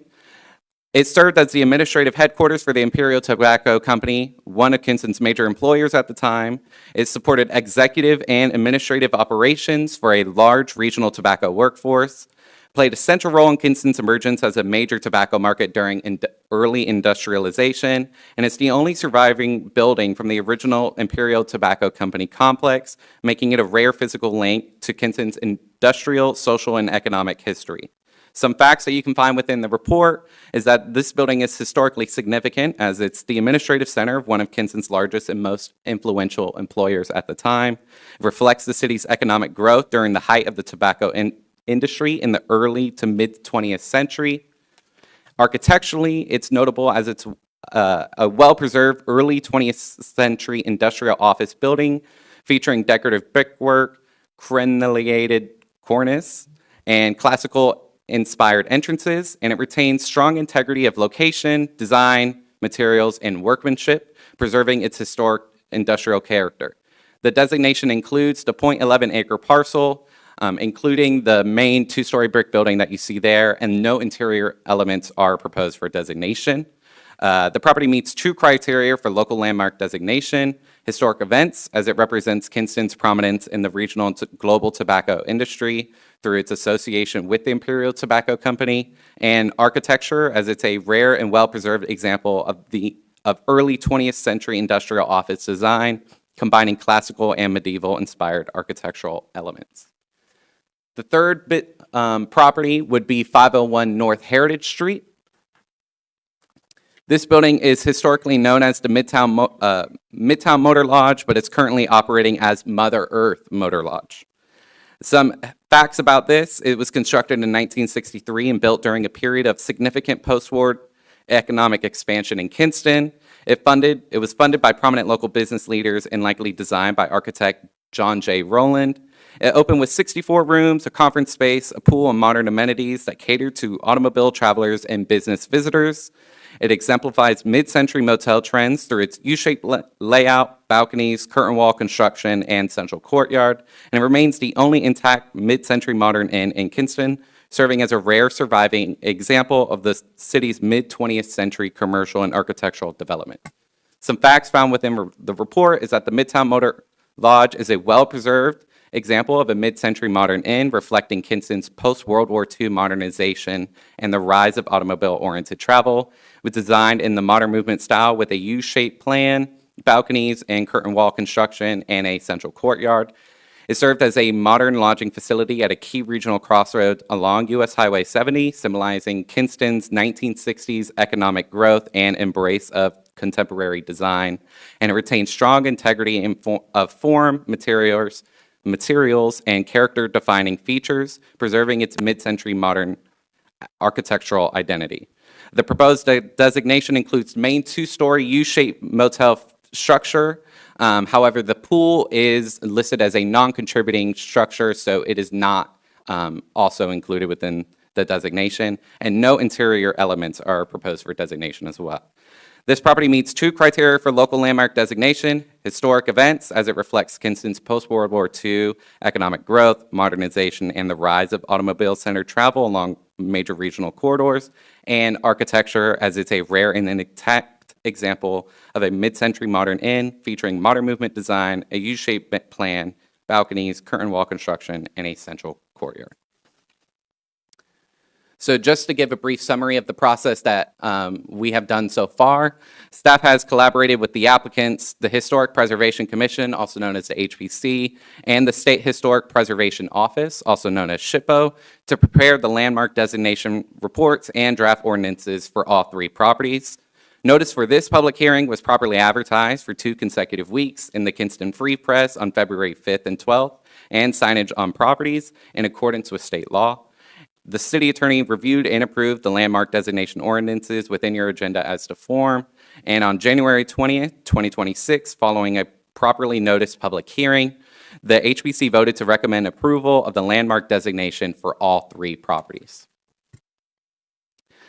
It served as the administrative headquarters for the Imperial Tobacco Company, one of Kinston's major employers at the time. It supported executive and administrative operations for a large regional tobacco workforce, played a central role in Kinston's emergence as a major tobacco market during early industrialization, and it's the only surviving building from the original Imperial Tobacco Company complex, making it a rare physical link to Kinston's industrial, social, and economic history. Some facts that you can find within the report is that this building is historically significant as it's the administrative center of one of Kinston's largest and most influential employers at the time. It reflects the city's economic growth during the height of the tobacco industry in the early to mid 20th century. Architecturally, it's notable as it's a well-preserved early 20th century industrial office building featuring decorative brickwork, crenellated cornice, and classical inspired entrances, and it retains strong integrity of location, design, materials, and workmanship, preserving its historic industrial character. The designation includes the 0.11 acre parcel, including the main 2-story brick building that you see there, and no interior elements are proposed for designation. The property meets 2 criteria for local landmark designation: historic events, as it represents Kinston's prominence in the regional and global tobacco industry through its association with the Imperial Tobacco Company; and architecture, as it's a rare and well-preserved example of early 20th century industrial office design, combining classical and medieval inspired architectural elements. The third property would be 501 North Heritage Street. This building is historically known as the Midtown Motor Lodge, but it's currently operating as Mother Earth Motor Lodge. Some facts about this: it was constructed in 1963 and built during a period of significant post-war economic expansion in Kinston. It was funded by prominent local business leaders and likely designed by architect John J. Rowland. It opened with 64 rooms, a conference space, a pool, and modern amenities that catered to automobile travelers and business visitors. It exemplifies mid-century motel trends through its U-shaped layout, balconies, curtain wall construction, and central courtyard, and it remains the only intact mid-century modern inn in Kinston, serving as a rare surviving example of the city's mid-20th century commercial and architectural development. Some facts found within the report is that the Midtown Motor Lodge is a well-preserved example of a mid-century modern inn reflecting Kinston's post-World War II modernization and the rise of automobile-oriented travel. It was designed in the modern movement style with a U-shaped plan, balconies and curtain wall construction, and a central courtyard. It served as a modern lodging facility at a key regional crossroad along U.S. Highway 70, symbolizing Kinston's 1960s economic growth and embrace of contemporary design. And it retains strong integrity of form, materials, and character-defining features, preserving its mid-century modern architectural identity. The proposed designation includes main 2-story U-shaped motel structure. However, the pool is listed as a non-contributing structure, so it is not also included within the designation, and no interior elements are proposed for designation as well. This property meets two criteria for local landmark designation: historic events, as it reflects Kinston's post-World War II economic growth, modernization, and the rise of automobile-centered travel along major regional corridors, and architecture, as it's a rare and intact example of a mid-century modern inn featuring modern movement design, a U-shaped plan, balconies, curtain wall construction, and a central courtyard. So just to give a brief summary of the process that we have done so far, staff has collaborated with the applicants, the Historic Preservation Commission, also known as the HPC, and the State Historic Preservation Office, also known as SHPO, to prepare the landmark designation reports and draft ordinances for all three properties. Notice for this public hearing was properly advertised for 2 consecutive weeks in the Kinston Free Press on February 5th and 12th, and signage on properties in accordance with state law. The city attorney reviewed and approved the landmark designation ordinances within your agenda as to form. And on January 20th, 2026, following a properly noticed public hearing, the HBC voted to recommend approval of the landmark designation for all three properties.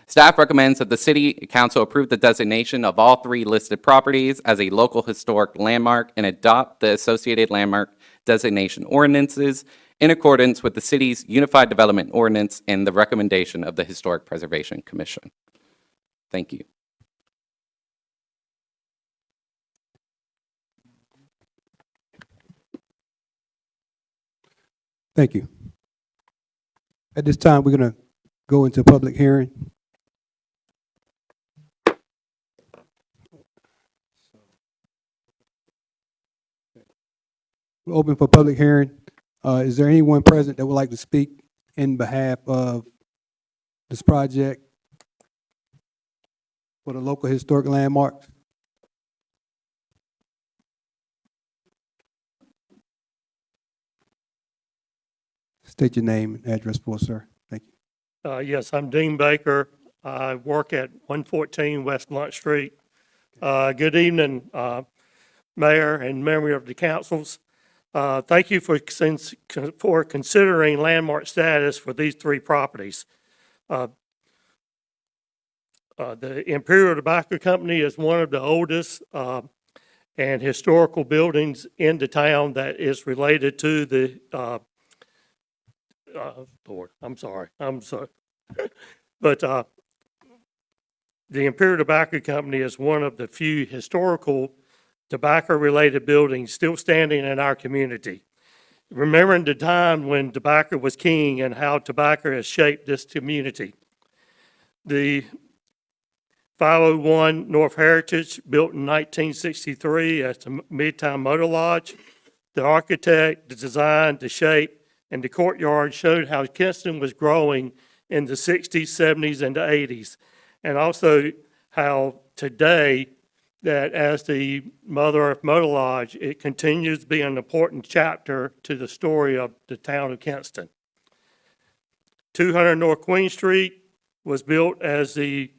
Staff recommends that the City Council approve the designation of all three listed properties as a local historic landmark and adopt the associated landmark designation ordinances in accordance with the city's Unified Development Ordinance and the recommendation of the Historic Preservation Commission. Thank you. Thank you. At this time, we're going to go into public hearing. We're open for public hearing. Is there anyone present that would like to speak in behalf of this project for the local historic landmarks? State your name and address for us, sir. Thank you. Yes, I'm Dean Baker. I work at 114 West Blunt Street. Good evening, Mayor and member of the councils. Thank you for considering landmark status for these three properties. The Imperial Tobacco Company is one of the oldest and historical buildings in the town that is related to the Lord, I'm sorry. But the Imperial Tobacco Company is one of the few historical tobacco-related buildings still standing in our community. Remembering the time when tobacco was king and how tobacco has shaped this community. The 501 North Heritage, built in 1963 as the Midtown Motor Lodge. The architect, the design, the shape, and the courtyard showed how Kinston was growing in the 60s, 70s, and the 80s. And also how today, that as the Mother Earth Motor Lodge, it continues to be an important chapter to the story of the town of Kinston. 200 North Queen Street was built as the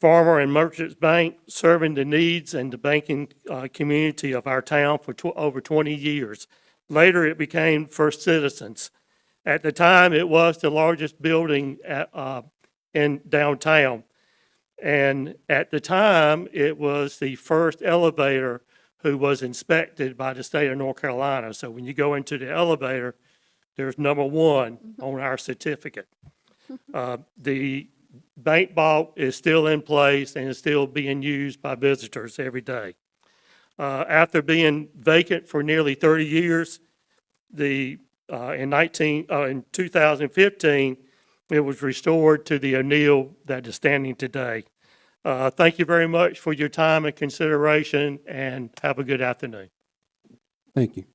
Farmer and Merchants Bank, serving the needs and the banking community of our town for over 20 years. Later, it became First Citizens. At the time, it was the largest building in downtown. And at the time, it was the first elevator who was inspected by the state of North Carolina. So when you go into the elevator, there's number 1 on our certificate. The bank vault is still in place and is still being used by visitors every day. After being vacant for nearly 30 years, in 2015, it was restored to the O'Neill that is standing today. Thank you very much for your time and consideration, and have a good afternoon. Thank you.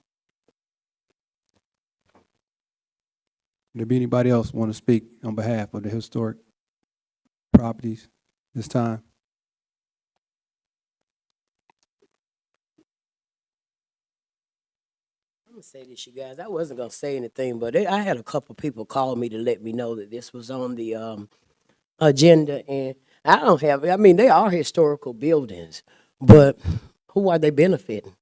Would there be anybody else want to speak on behalf of the historic properties this time? I'm gonna say this, you guys. I wasn't gonna say anything, but I had a couple people call me to let me know that this was on the agenda, and I don't have. I mean, they are historical buildings, but who are they benefiting?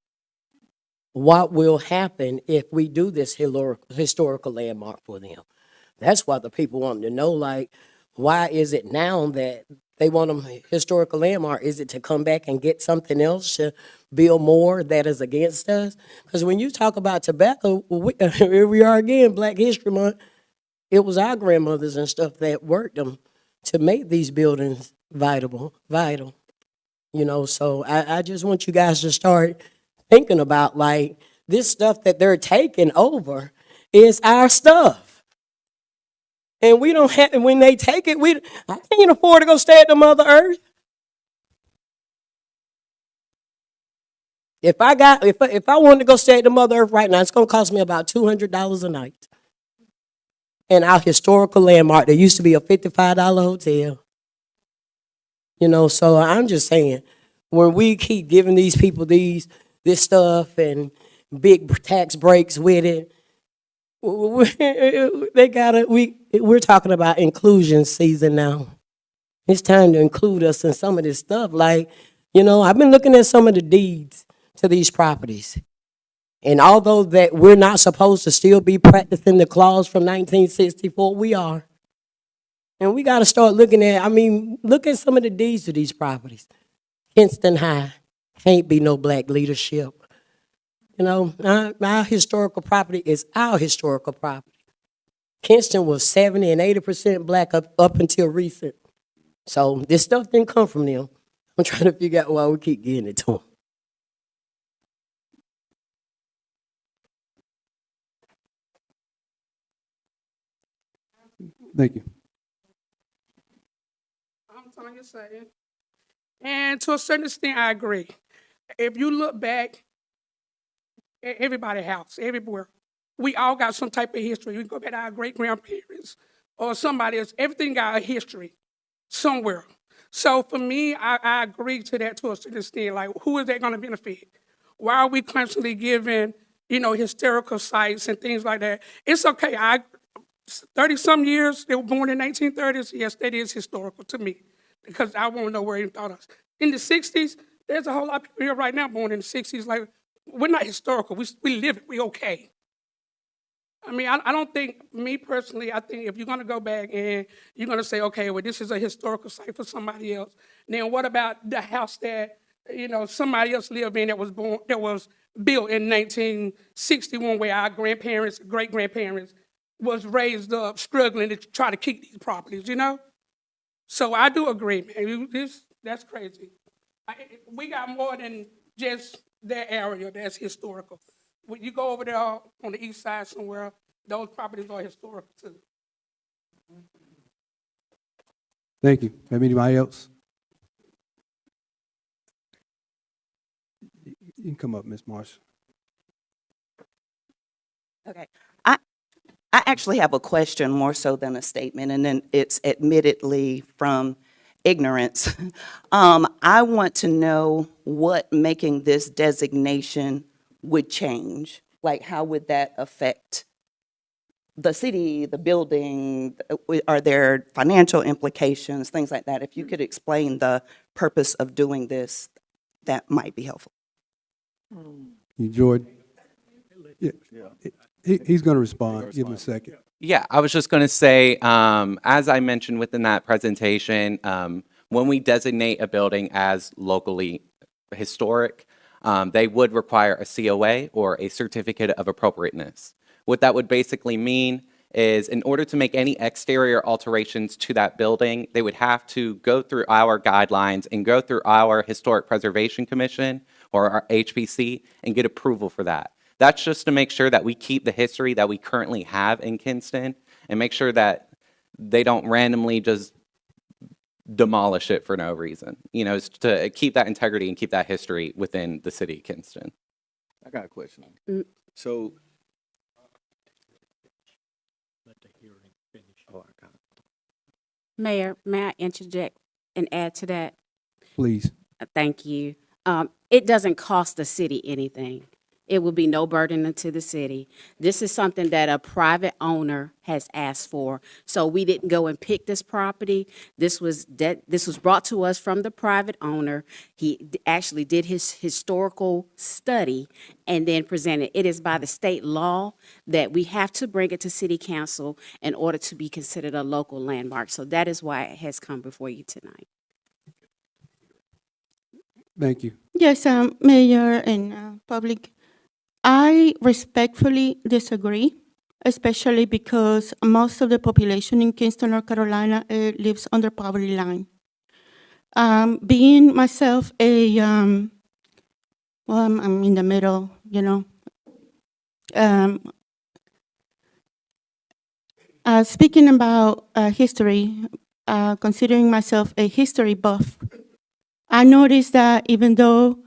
What will happen if we do this historical landmark for them? That's what the people want to know. Like, why is it now that They want them historical landmark. Is it to come back and get something else to build more that is against us? Because when you talk about tobacco, here we are again, Black History Month. It was our grandmothers and stuff that worked them to make these buildings vital. You know, so I just want you guys to start thinking about like this stuff that they're taking over is our stuff. And we don't have, when they take it, I can't afford to go stay at the Mother Earth. If I wanted to go stay at the Mother Earth right now, it's gonna cost me about $200 a night. And our historical landmark, there used to be a $55 hotel. You know, so I'm just saying, when we keep giving these people this stuff and big tax breaks with it, we're talking about inclusion season now. It's time to include us in some of this stuff. Like, you know, I've been looking at some of the deeds to these properties. And although that we're not supposed to still be practicing the clause from 1964, we are. And we got to start looking at, look at some of the deeds to these properties. Kinston High, can't be no black leadership. You know, our historical property is our historical property. Kinston was 70 and 80% black up until recent. So this stuff didn't come from them. I'm trying to figure out why we keep getting it to them. Thank you. I'm Tanya saying, and to a certain extent, I agree. If you look back at everybody's house, everywhere, we all got some type of history. We go back to our great-grandparents or somebody else. Everything got a history somewhere. So for me, I agree to that to a certain extent. Like, who is that going to benefit? Why are we constantly giving, historical sites and things like that? It's okay. 30-some years, they were born in 1930s. Yes, that is historical to me because I want to know where he thought us. In the 60s, there's a whole lot of people here right now born in the 60s. Like, we're not historical. We live it. We okay. I don't think, me personally, I think if you're going to go back and you're going to say, okay, well, this is a historical site for somebody else, then what about the house that, somebody else lived in that was built in 1961 where our grandparents, great-grandparents was raised up struggling to try to keep these properties, So I do agree, man. That's crazy. We got more than just that area that's historical. When you go over there on the east side somewhere, those properties are historical too. Thank you. Have anybody else? You can come up, Ms. Marsh. Okay. I actually have a question more so than a statement, and then it's admittedly from ignorance. I want to know what making this designation would change. Like, how would that affect the city, the building? Are there financial implications, things like that? If you could explain the purpose of doing this, that might be helpful. You, Jordan? Yeah. He's going to respond. Give him a second. Yeah, I was just going to say, as I mentioned within that presentation, when we designate a building as locally historic, they would require a COA or a certificate of appropriateness. What that would basically mean is in order to make any exterior alterations to that building, they would have to go through our guidelines and go through our Historic Preservation Commission or our HPC and get approval for that. That's just to make sure that we keep the history that we currently have in Kinston and make sure that they don't randomly just demolish it for no reason. It's to keep that integrity and keep that history within the city of Kinston. I got a question. So, Mayor, may I interject and add to that? Please. Thank you. It doesn't cost the city anything. It will be no burden to the city. This is something that a private owner has asked for. So we didn't go and pick this property. This was brought to us from the private owner. He actually did his historical study and then presented. It is by the state law that we have to bring it to city council in order to be considered a local landmark. So that is why it has come before you tonight. Thank you. Yes, Mayor and public, I respectfully disagree, especially because most of the population in Kinston, North Carolina, lives under poverty line. Being myself well, I'm in the middle, you know. Speaking about history, considering myself a history buff, I noticed that even though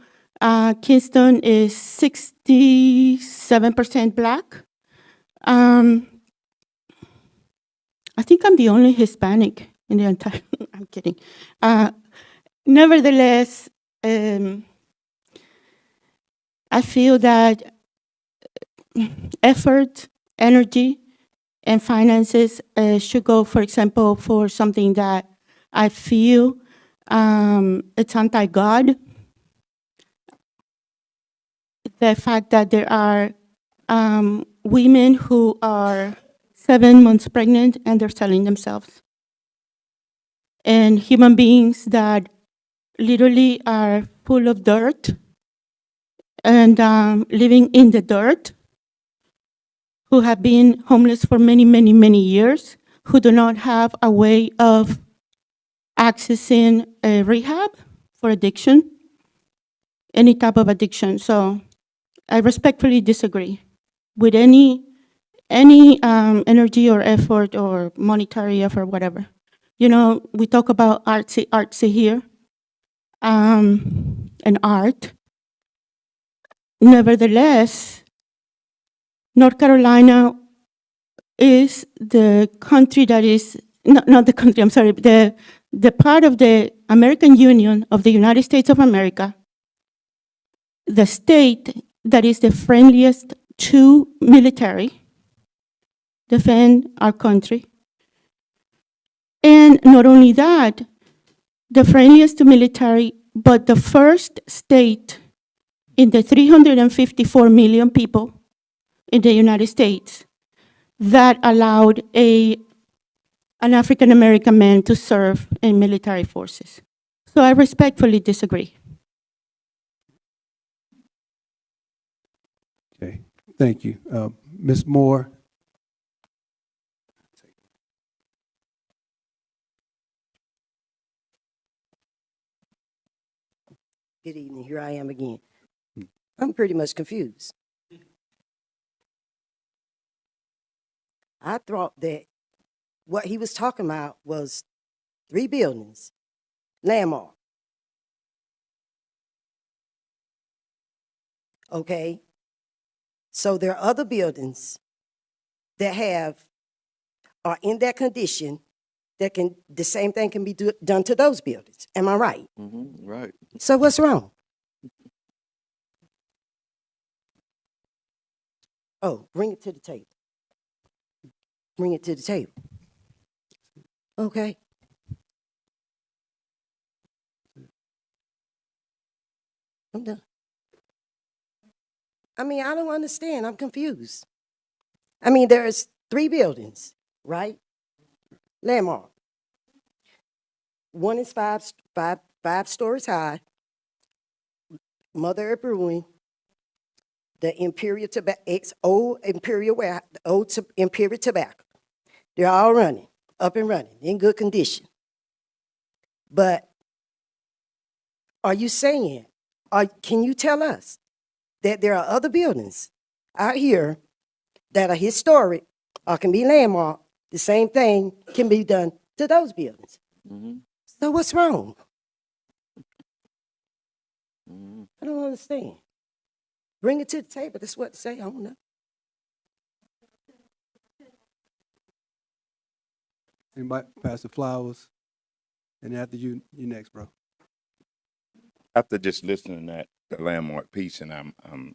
Kinston is 67% Black, I think I'm the only Hispanic in the entire, I'm kidding. Nevertheless, I feel that effort, energy, and finances should go, for example, for something that I feel it's anti-God. The fact that there are women who are 7 months pregnant and they're selling themselves. And human beings that literally are full of dirt and living in the dirt, who have been homeless for many, many, many years, who do not have a way of accessing a rehab for addiction, any type of addiction. So I respectfully disagree with any energy or effort or monetary effort, whatever. You know, we talk about artsy here, and art. Nevertheless, North Carolina is the country that is, not the country, I'm sorry, the part of the American Union of the United States of America, the state that is the friendliest to military, defend our country. And not only that, the friendliest to military, but the first state in the 354 million people in the United States that allowed an African American man to serve in military forces. So I respectfully disagree. Okay, thank you. Ms. Moore? Good evening, here I am again. I'm pretty much confused. I thought that what he was talking about was 3 buildings, landmark. Okay? So there are other buildings that are in that condition that the same thing can be done to those buildings. Am I right? Right. So what's wrong? Oh, bring it to the table. Bring it to the table. Okay. I'm done. I mean, I don't understand. I'm confused. I mean, there's 3 buildings, right? Landmark. One is five stories high. Mother Earth Brewing, the Imperial Tobacco, old Imperial Imperial Tobacco. They're all running, up and running, in good condition. But are you saying, can you tell us that there are other buildings out here that are historic or can be landmarked? The same thing can be done to those buildings. So what's wrong? I don't understand. Bring it to the table. That's what to say. I don't know. Anybody? Pastor Flowers? And after you next, bro. After just listening to that, the landmark piece, and I'm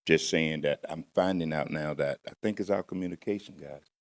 just saying that I'm finding out now that I think it's our communication, guys.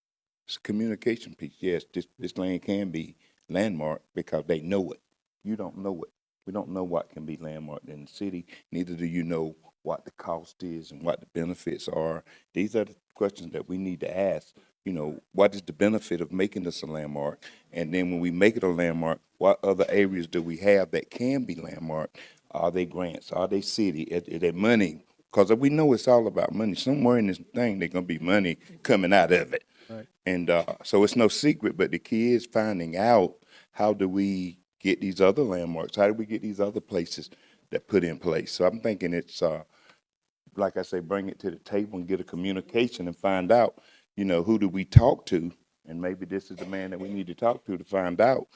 It's a communication piece. Yes, this land can be landmarked because they know it. You don't know it. We don't know what can be landmarked in the city. Neither do you know what the cost is and what the benefits are. These are the questions that we need to ask. You know, what is the benefit of making this a landmark? And then when we make it a landmark, what other areas do we have that can be landmarked? Are they grants? Are they city? Is there money? Because we know it's all about money. Somewhere in this thing, there's gonna be money coming out of it. Right. And so it's no secret, but the key is finding out, how do we get these other landmarks? How do we get these other places that put in place? So I'm thinking it's, like I say, bring it to the table and get a communication and find out, who do we talk to? And maybe this is the man that we need to talk to find out,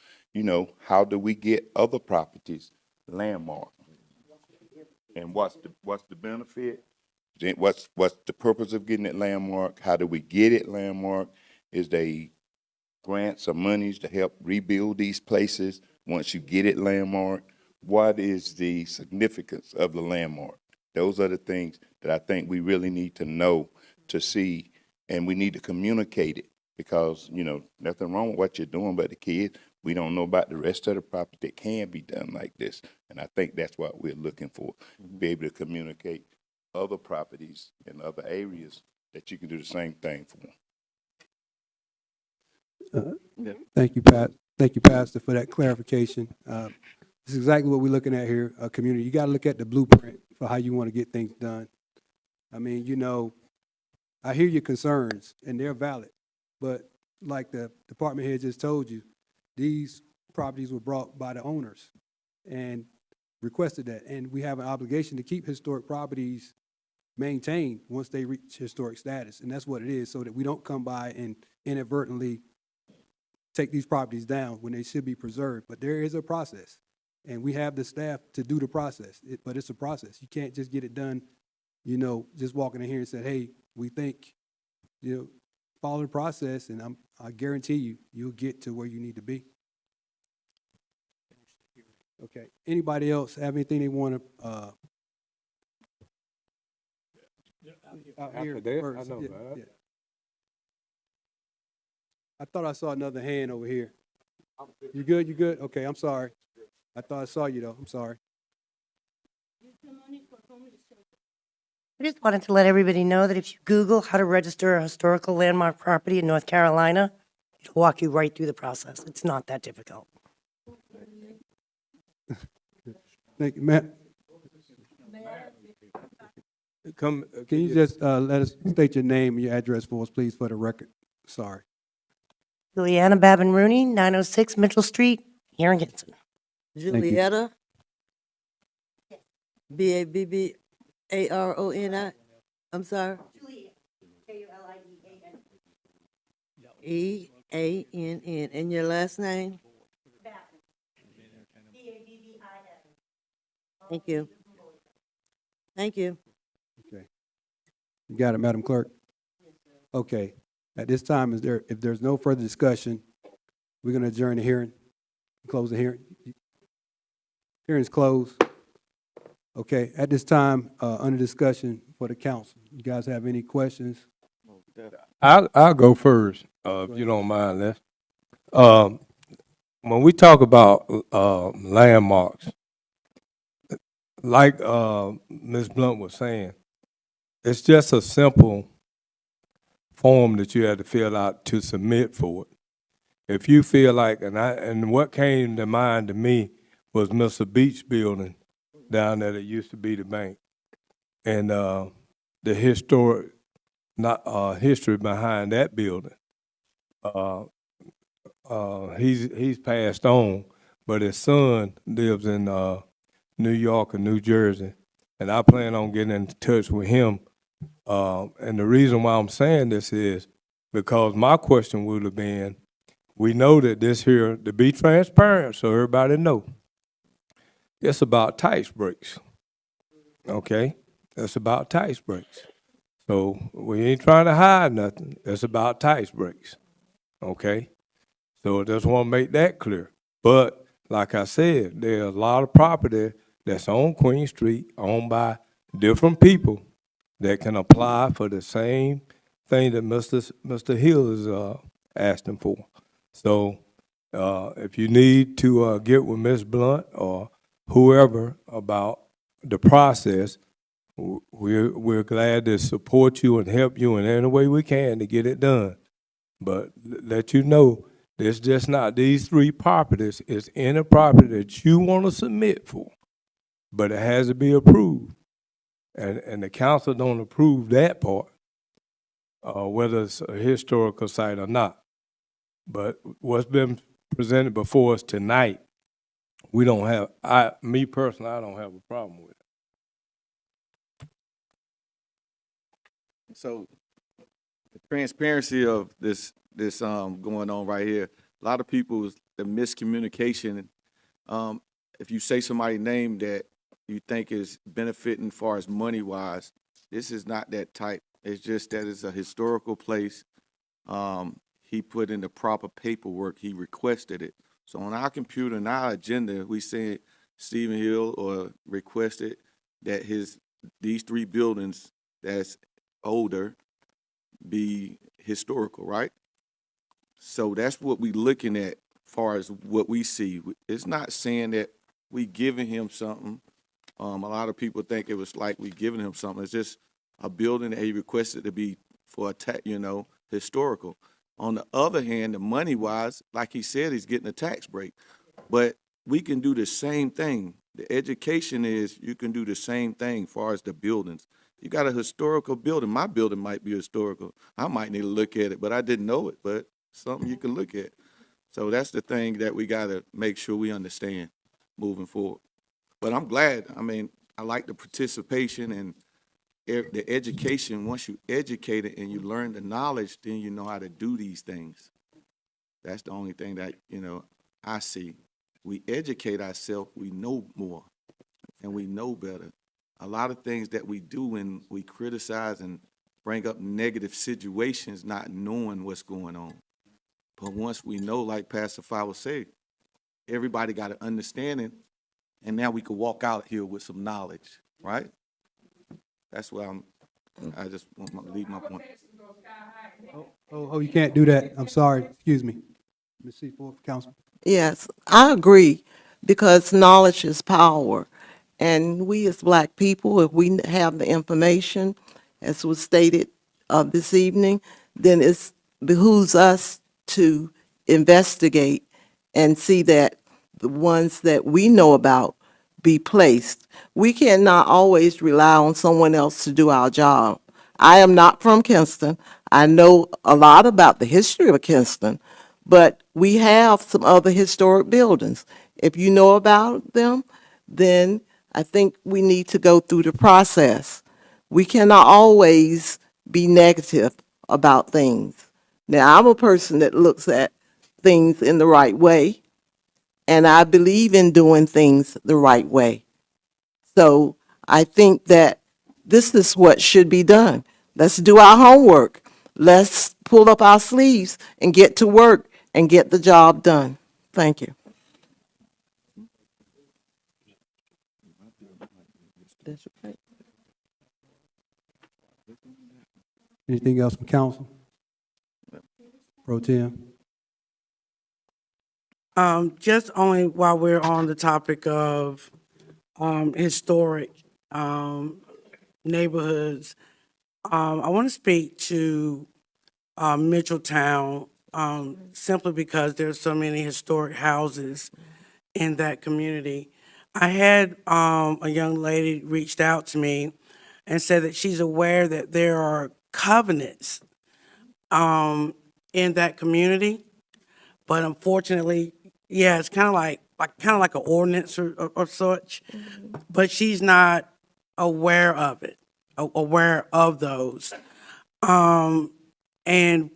how do we get other properties landmarked? And what's the benefit? Then what's the purpose of getting it landmarked? How do we get it landmarked? Is they grants or monies to help rebuild these places once you get it landmarked? What is the significance of the landmark? Those are the things that I think we really need to know, to see, and we need to communicate it, because, nothing wrong with what you're doing, but the kids, we don't know about the rest of the property that can be done like this. And I think that's what we're looking for, be able to communicate other properties in other areas that you can do the same thing for. Thank you, Pat. Thank you, Pastor, for that clarification. This is exactly what we're looking at here, a community. You got to look at the blueprint for how you want to get things done. I mean, I hear your concerns, and they're valid, but like the department head just told you, these properties were brought by the owners and requested that, and we have an obligation to keep historic properties maintained once they reach historic status, and that's what it is, so that we don't come by and inadvertently take these properties down when they should be preserved. But there is a process, and we have the staff to do the process, but it's a process. You can't just get it done, just walking in here and say, hey, we think, follow the process, and I guarantee you, you'll get to where you need to be. Okay, anybody else have anything they want to, out here After that, first? I know, Yeah, man. yeah. I thought I saw another hand over here. You good? You good? Okay, I'm sorry. I thought I saw you though. I'm sorry. I just wanted to let everybody know that if you Google how to register a historical landmark property in North Carolina, it'll walk you right through the process. It's not that difficult. Thank you, Matt. Can you just let us state your name and your address for us, please, for the record? Sorry. Juliana Babin Rooney, 906 Mitchell Street, here in Kinston. you. Julietta? Babbaroni? I'm sorry? Eann. And your last name? Thank you. Thank you. Okay. You got it, Madam Clerk? Okay. At this time, if there's no further discussion, we're going to adjourn the hearing, close the hearing. Hearing's closed. Okay, at this time, under discussion for the council. You guys have any questions? I'll go first, if you don't mind, Les. When we talk about landmarks, like Ms. Blunt was saying, it's just a simple form that you have to fill out to submit for it. If you feel like, and what came to mind to me was Mr. Beach building down there that used to be the bank, and the history behind that building. He's passed on, but his son lives in New York or New Jersey, and I plan on getting in touch with him. And the reason why I'm saying this is because my question would have been, we know that this here, to be transparent so everybody know, it's about tax breaks, okay? It's about tax breaks. So we ain't trying to hide nothing. It's about tax breaks, okay? So I just want to make that clear. But like I said, there's a lot of property that's on Queen Street owned by different people that can apply for the same thing that Mr. Hill is asking for. So if you need to get with Ms. Blunt or whoever about the process, we're glad to support you and help you in any way we can to get it done. But let you know, it's just not these three properties. It's any property that you want to submit for. but it has to be approved. And the council don't approve that part, whether it's a historical site or not. But what's been presented before us tonight, we don't have, me personally, I don't have a problem with it. So the transparency of this going on right here, a lot of people, the miscommunication, if you say somebody's name that you think is benefiting far as money wise, this is not that type. It's just that it's a historical place. He put in the proper paperwork. He requested it. So on our computer and our agenda, we say Stephen Hill or requested that these 3 buildings that's older be historical, right? So that's what we looking at far as what we see. It's not saying that we giving him something. A lot of people think it was like we giving him something. It's just a building that he requested to be for historical. On the other hand, the money wise, like he said, he's getting a tax break. But we can do the same thing. The education is you can do the same thing as far as the buildings. You got a historical building. My building might be historical. I might need to look at it, but I didn't know it, but something you can look at. So that's the thing that we got to make sure we understand moving forward. But I'm glad. I mean, I like the participation and the education. Once you educate it and you learn the knowledge, then you know how to do these things. That's the only thing that, I see. We educate ourselves, we know more, and we know better. A lot of things that we do when we criticize and bring up negative situations, not knowing what's going on. But once we know, like Pastor Fowler said, everybody got an understanding, and now we can walk out here with some knowledge, right? That's why I just want to leave my point. Oh, you can't do that. I'm sorry. Excuse me. Ms. Seaforth, Council. Yes, I agree, because knowledge is power. And we as Black people, if we have the information, as was stated this evening, then it behooves us to investigate and see that the ones that we know about be placed. We cannot always rely on someone else to do our job. I am not from Kinston. I know a lot about the history of Kinston, but we have some other historic buildings. If you know about them, then I think we need to go through the process. We cannot always be negative about things. Now, I'm a person that looks at things in the right way, and I believe in doing things the right way. So I think that this is what should be done. Let's do our homework. Let's pull up our sleeves and get to work and get the job done. Thank you. That's right. Anything else from council? Pro Tem? Just only while we're on the topic of historic neighborhoods, I want to speak to Mitchelltown simply because there's so many historic houses in that community. I had a young lady reached out to me and said that she's aware that there are covenants in that community, but unfortunately, yeah, it's kind of like an ordinance or such, but she's not aware of it, aware of those. And in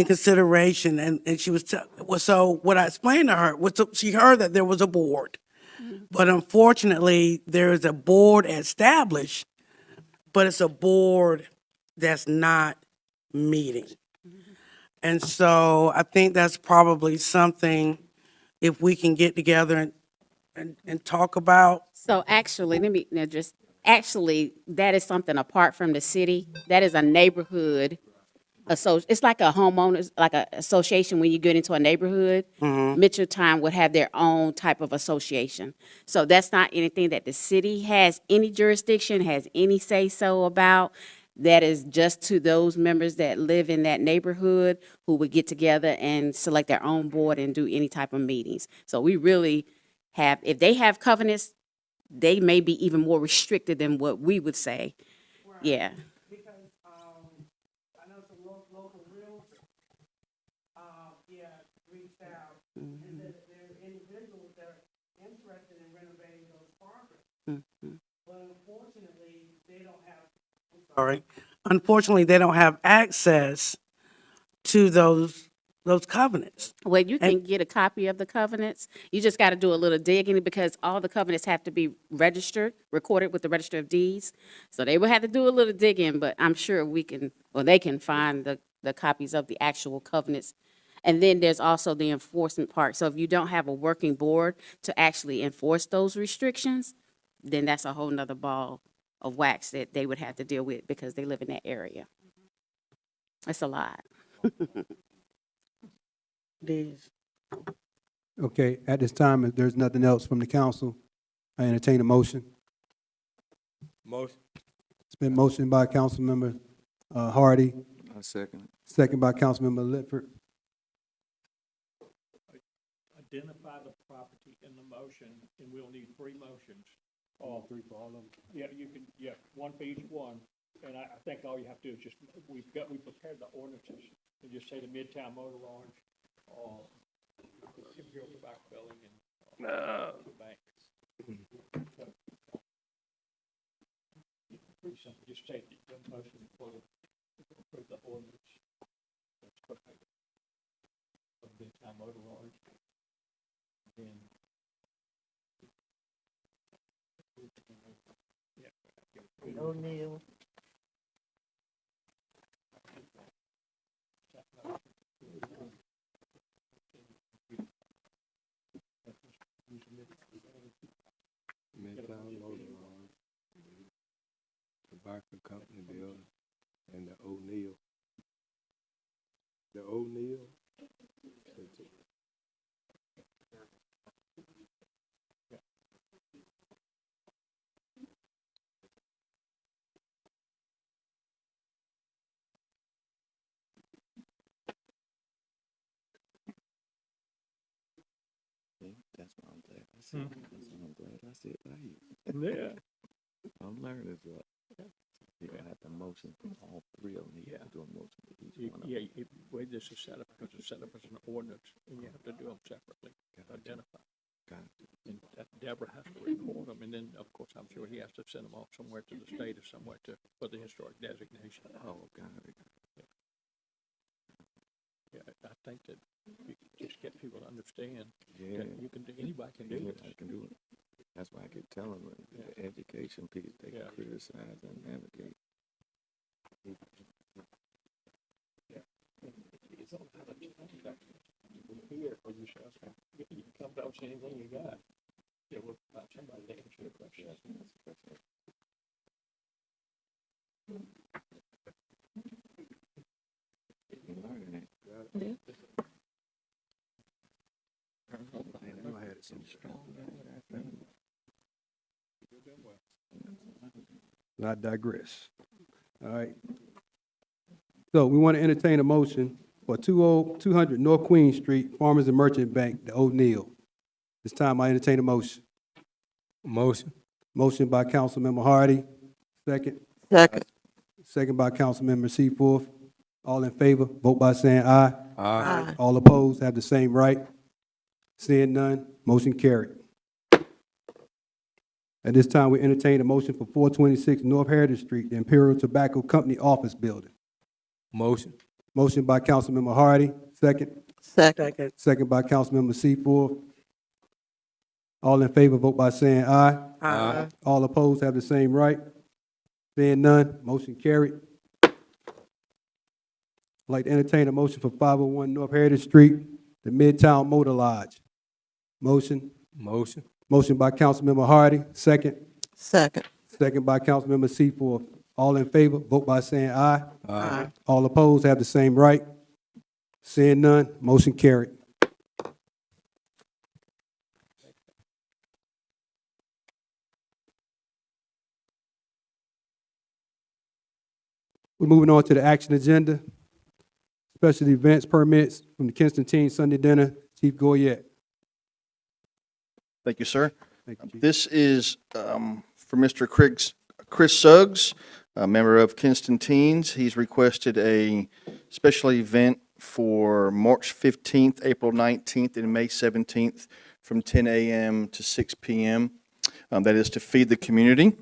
consideration, and she was, so what I explained to her was, she heard that there was a board, but unfortunately, there is a board established, but it's a board that's not meeting. And so I think that's probably something, if we can get together and talk about. So actually, actually, that is something apart from the city. That is a neighborhood. It's like a homeowners, like a association when you get into a neighborhood. Mitchelltown would have their own type of association. So that's not anything that the city has any jurisdiction, has any say-so about. That is just to those members that live in that neighborhood who would get together and select their own board and do any type of meetings. So we really have, if they have covenants, they may be even more restricted than what we would say. Yeah. Because, I know some local realtors, reached out, and that there are individuals that are interested in renovating those properties. But unfortunately, they don't have, sorry, unfortunately, they don't have access to those covenants. Well, you And- can get a copy of the covenants. You just got to do a little digging because all the covenants have to be registered, recorded with the Register of Deeds. So they will have to do a little digging, but I'm sure they can find the copies of the actual covenants. And then there's also the enforcement part. So if you don't have a working board to actually enforce those restrictions, then that's a whole nother ball of wax that they would have to deal with because they live in that area. It's a lot. It is. Okay, at this time, if there's nothing else from the council, I entertain a motion. Motion. It's been motioned by Councilmember Hardy, I second. second by Councilmember Lippert. Identify the property in the motion, and we'll need 3 motions. All 3 for all of them? Yeah, you can, 1 for each one. And I think all you have to do is just, we prepared the ordinances, and just say the Midtown Motor Launch, or Imperial Tobacco Building, and the bank. Pretty simple, just say the motion for the ordinance. Of Midtown Motor Launch. Then. O'Neill. Midtown Motor Lawn, Tobacco Company Building, and the O'Neill. The O'Neill? That's why I'm glad I said. That's why I'm glad I said right. Yeah. I'm learning as well. You're gonna have to motion for all 3 of them. You have to do a motion for each one of them. Wait, this is set up, because it's set up as an ordinance, and you have to do them separately, identify. Got it. And Deborah has to record them, and then, of course, I'm sure he has to send them off somewhere to the state or somewhere for the historic designation. Oh, got it. Yeah, I think that you just get people to understand Yeah. that anybody can do Yeah, this. I can do it. That's why I keep telling them, the education piece, they can criticize and navigate. You don't have a contact here, or you can come to us anything you got. Yeah, we'll find somebody to answer the question. You're learning it. Yeah. I had some strong. I digress. All right. So we want to entertain a motion for 200 North Queen Street, Farmers and Merchant Bank, the O'Neill. This time I entertain a motion. Motion. Motion by Councilmember Hardy, second. Second. Second by Councilmember Seaforth. All in favor, vote by saying aye. Aye. All opposed have the same right. Seeing none, motion carried. At this time, we entertain a motion for 426 North Heritage Street, the Imperial Tobacco Company Office Building. Motion. Motion by Councilmember Hardy, second. Second. Second by Councilmember Seaforth. All in favor, vote by saying aye. Aye. All opposed have the same right. Seeing none, motion carried. I'd like to entertain a motion for 501 North Heritage Street, the Midtown Motor Lodge. Motion. Motion. Motion by Councilmember Hardy, second. Second. Second by Councilmember Seaforth. All in favor, vote by saying aye. Aye. All opposed have the same right. Seeing none, motion carried. We're moving on to the action agenda. Special events permits from the Kinston Teen Sunday Dinner. Chief Goyette. Thank you, sir. Thank you, Chief. This is for Mr. Chris Suggs, a member of Kinston Teens. He's requested a special event for March 15th, April 19th, and May 17th from 10 a.m. to 6 p.m. That is to feed the community.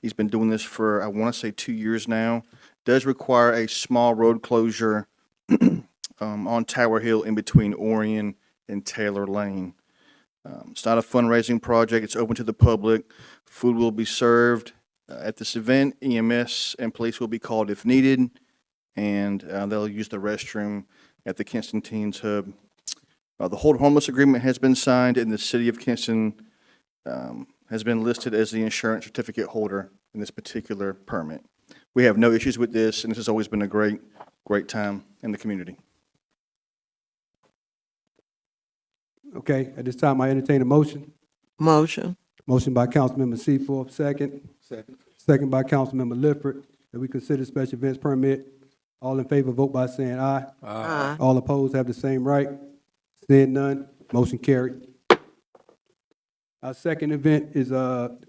He's been doing this for, I want to say, 2 years now. Does require a small road closure on Tower Hill in between Orion and Taylor Lane. It's not a fundraising project. It's open to the public. Food will be served at this event. EMS and police will be called if needed, and they'll use the restroom at the Kinston Teens Hub. The hold harmless agreement has been signed, and the city of Kinston has been listed as the insurance certificate holder in this particular permit. We have no issues with this, and this has always been a great time in the community. Okay, at this time, I entertain a motion. Motion. Motion by Councilmember Seaforth, second. Second by Councilmember Lifford, that we consider special events permit. All in favor, vote by saying aye. Aye. All opposed have the same right. Seeing none, motion carried. Our second event is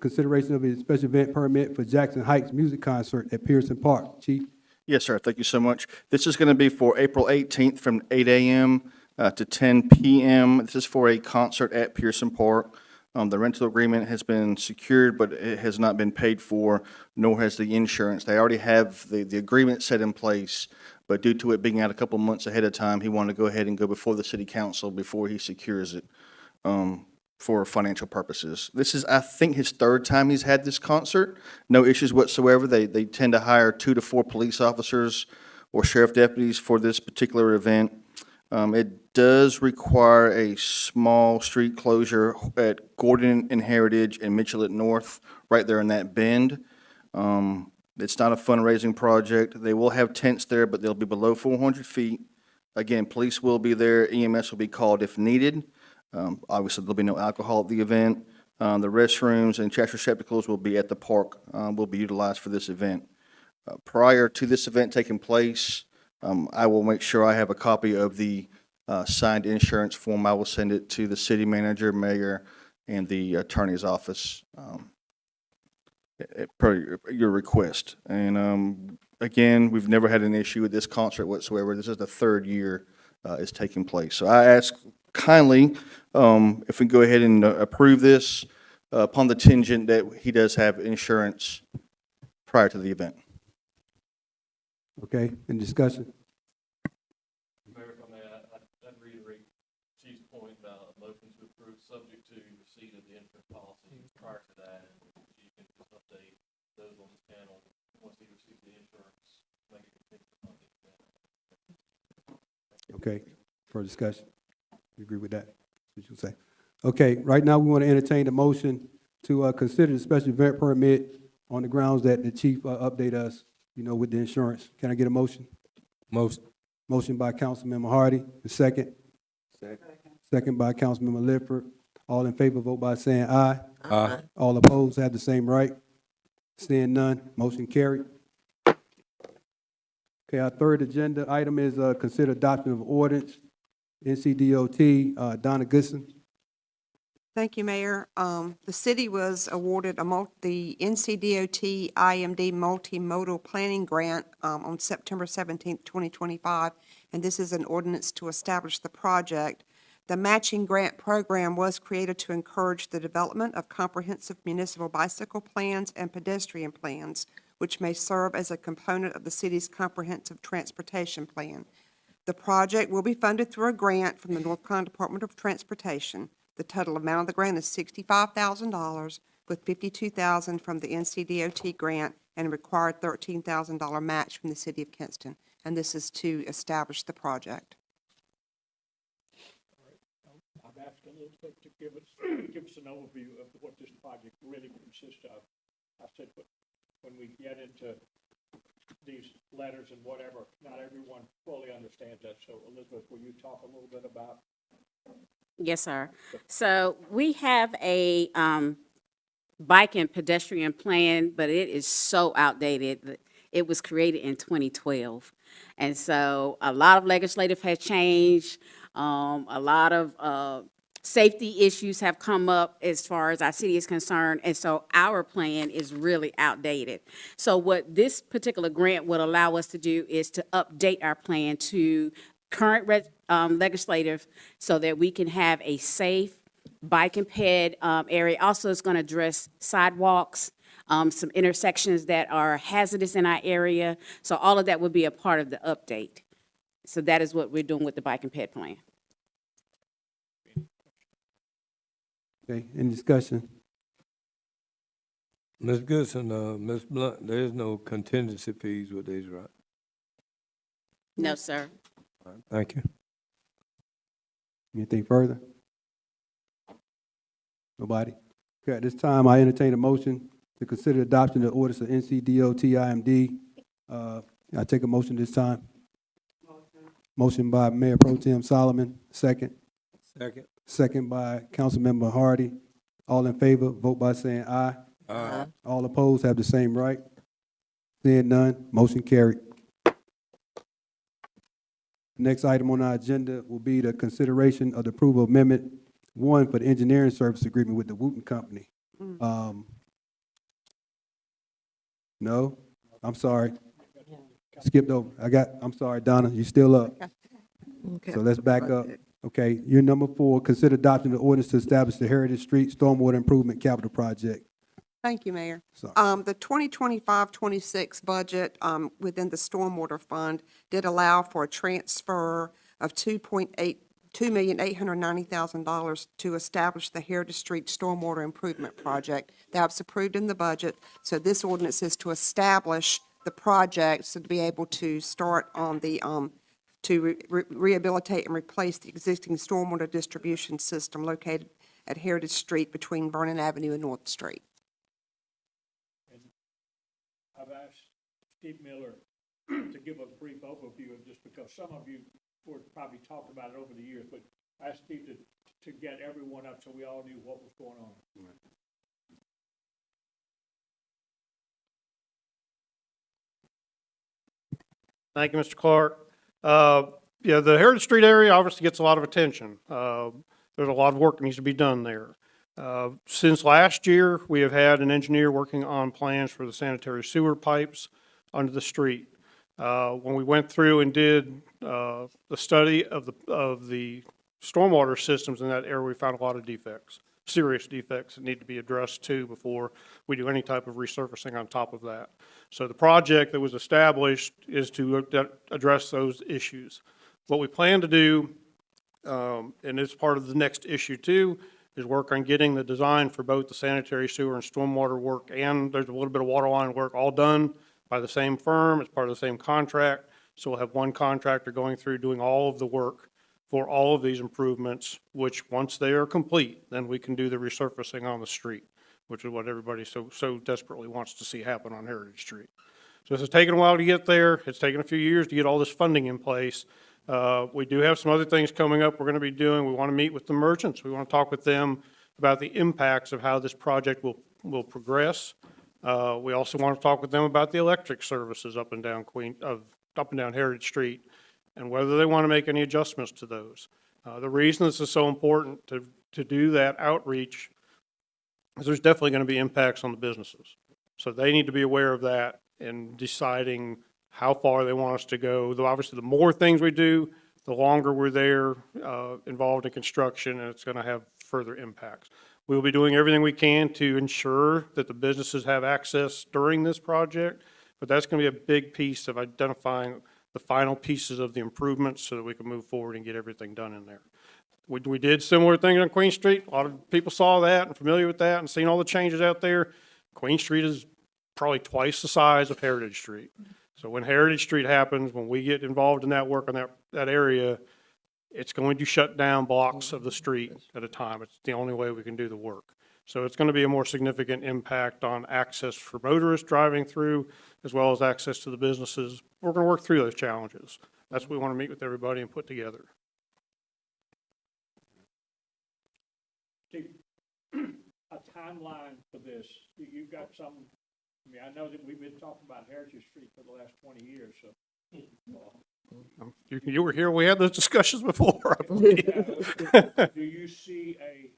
consideration of a special event permit for Jackson Heights Music Concert at Pearson Park. Chief? Yes, sir. Thank you so much. This is going to be for April 18th from 8 a.m. To 10 p.m. This is for a concert at Pearson Park. The rental agreement has been secured, but it has not been paid for, nor has the insurance. They already have the agreement set in place, but due to it being out a couple months ahead of time, he wanted to go ahead and go before the city council before he secures it for financial purposes. This is, I think, his third time he's had this concert. No issues whatsoever. They tend to hire 2 to 4 police officers or sheriff deputies for this particular event. It does require a small street closure at Gordon and Heritage and Mitchell at North, right there in that bend. It's not a fundraising project. They will have tents there, but they'll be below 400 feet. Again, police will be there. EMS will be called if needed. Obviously, there'll be no alcohol at the event. The restrooms and trash receptacles will be at the park, will be utilized for this event. Prior to this event taking place, I will make sure I have a copy of the signed insurance form. I will send it to the city manager, mayor, and the attorney's office per your request. And again, we've never had an issue with this concert whatsoever. This is the third year it's taking place. So I ask kindly if we go ahead and approve this upon the contingent that he does have insurance prior to the event. Okay, any discussion? Mayor, if I may, I'd reiterate Chief's point about a motion to approve subject to receipt of the insurance policy prior to that. And Chief can just update those on the panel once he receives the insurance, make it contingent upon the event. Okay, for discussion. You agree with that? What you say? Okay, right now, we want to entertain the motion to consider the special event permit on the grounds that the chief update us, with the insurance. Can I get a motion? Motion. Motion by Councilmember Hardy, the second. Second by Councilmember Lifford. All in favor, vote by saying aye. Aye. All opposed have the same right. Seeing none, motion carried. Okay, our third agenda item is consider adoption of ordinance, NCDOT, Donna Goodson. Thank you, Mayor. The city was awarded the NCDOT IMD Multimodal Planning Grant on September 17th, 2025, and this is an ordinance to establish the project. The matching grant program was created to encourage the development of comprehensive municipal bicycle plans and pedestrian plans, which may serve as a component of the city's comprehensive transportation plan. The project will be funded through a grant from the North Carolina Department of Transportation. The total amount of the grant is $65,000, with $52,000 from the NCDOT grant and a required $13,000 match from the city of Kinston. And this is to establish the project. I've asked Elizabeth to give us an overview of what this project really consists of. I said, but when we get into these letters and whatever, not everyone fully understands that. So Elizabeth, will you talk a little bit about? Yes, sir. So we have a bike and pedestrian plan, but it is so outdated. It was created in 2012. And so a lot of legislative has changed. A lot of safety issues have come up as far as our city is concerned, and so our plan is really outdated. So what this particular grant would allow us to do is to update our plan to current legislative so that we can have a safe bike and ped area. Also, it's going to address sidewalks, some intersections that are hazardous in our area. So all of that would be a part of the update. So that is what we're doing with the bike and ped plan. Okay, any discussion? Ms. Goodson, Ms. Blunt, there is no contingency fees with these, right? No, sir. All right, thank you. Anything further? Nobody? Okay, at this time, I entertain a motion to consider adoption of orders of NCDOT IMD. I take a motion this time. Motion by Mayor Pro Tem Solomon, second. Second. Second by Councilmember Hardy. All in favor, vote by saying aye. Aye. All opposed have the same right. Seeing none, motion carried. Next item on our agenda will be the consideration of the approval of Amendment 1 for the engineering service agreement with the Wooten Company. No? I'm sorry. Skipped over. I'm sorry, Donna, you still up. So let's back up. Okay, you're number 4, consider adopting the ordinance to establish the Heritage Street Stormwater Improvement Capital Project. Thank you, Mayor. Sorry. The 2025-26 budget within the Stormwater Fund did allow for a transfer of $2,890,000 to establish the Heritage Street Stormwater Improvement Project. That was approved in the budget. So this ordinance is to establish the project, so to be able to start on the to rehabilitate and replace the existing stormwater distribution system located at Heritage Street between Vernon Avenue and North Street. I've asked Steve Miller to give a brief overview of this because some of you were probably talked about it over the years, but I asked Steve to get everyone up so we all knew what was going on. Thank you, Mr. Clark. Yeah, the Heritage Street area obviously gets a lot of attention. There's a lot of work that needs to be done there. Since last year, we have had an engineer working on plans for the sanitary sewer pipes under the street. When we went through and did the study of the stormwater systems in that area, we found a lot of defects, serious defects that need to be addressed too before we do any type of resurfacing on top of that. So the project that was established is to address those issues. What we plan to do, and it's part of the next issue too, is work on getting the design for both the sanitary sewer and stormwater work, and there's a little bit of water line work all done by the same firm. It's part of the same contract. So we'll have one contractor going through doing all of the work for all of these improvements, which once they are complete, then we can do the resurfacing on the street, which is what everybody so desperately wants to see happen on Heritage Street. So this has taken a while to get there. It's taken a few years to get all this funding in place. We do have some other things coming up we're going to be doing. We want to meet with the merchants. We want to talk with them about the impacts of how this project will progress. We also want to talk with them about the electric services up and down Heritage Street and whether they want to make any adjustments to those. The reason this is so important to do that outreach is there's definitely going to be impacts on the businesses. So they need to be aware of that in deciding how far they want us to go. Though obviously, the more things we do, the longer we're there involved in construction, and it's going to have further impacts. We will be doing everything we can to ensure that the businesses have access during this project, but that's going to be a big piece of identifying the final pieces of the improvements so that we can move forward and get everything done in there. We did similar things on Queen Street. A lot of people saw that and familiar with that and seen all the changes out there. Queen Street is probably twice the size of Heritage Street. So when Heritage Street happens, when we get involved in that work on that area, it's going to shut down blocks of the street at a time. It's the only way we can do the work. So it's going to be a more significant impact on access for motorists driving through, as well as access to the businesses. We're going to work through those challenges. That's what we want to meet with everybody and put together. A timeline for this. You've got some, I mean, I know that we've been talking about Heritage Street for the last 20 years, so You were here, we had those discussions before. I believe. Do you see a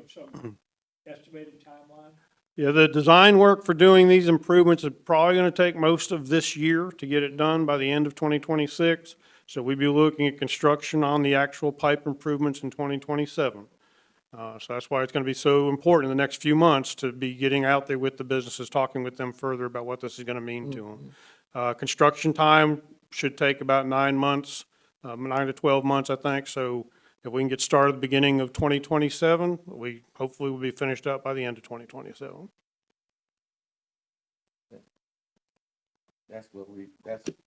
some estimated timeline? Yeah, the design work for doing these improvements is probably going to take most of this year to get it done by the end of 2026. So we'd be looking at construction on the actual pipe improvements in 2027. So that's why it's going to be so important in the next few months to be getting out there with the businesses, talking with them further about what this is going to mean to them. Construction time should take about 9 months, 9 to 12 months, I think. So if we can get started at the beginning of 2027, we hopefully will be finished up by the end of 2027. That's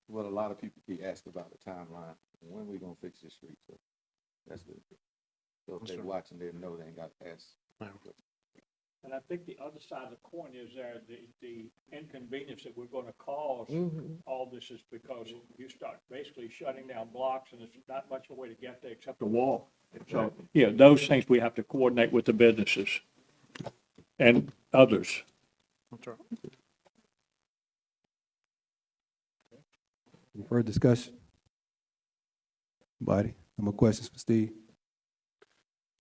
what a lot of people keep asking about, the timeline. When we gonna fix this street? So that's good. So if they're watching, they know they ain't got to ask. And I think the other side of the coin is the inconvenience that we're gonna cause all this is because you start basically shutting down blocks and there's not much of a way to get there except a wall. So, yeah, those things we have to coordinate with the businesses and others. That's right. Any further discussion? Nobody? No more questions for Steve?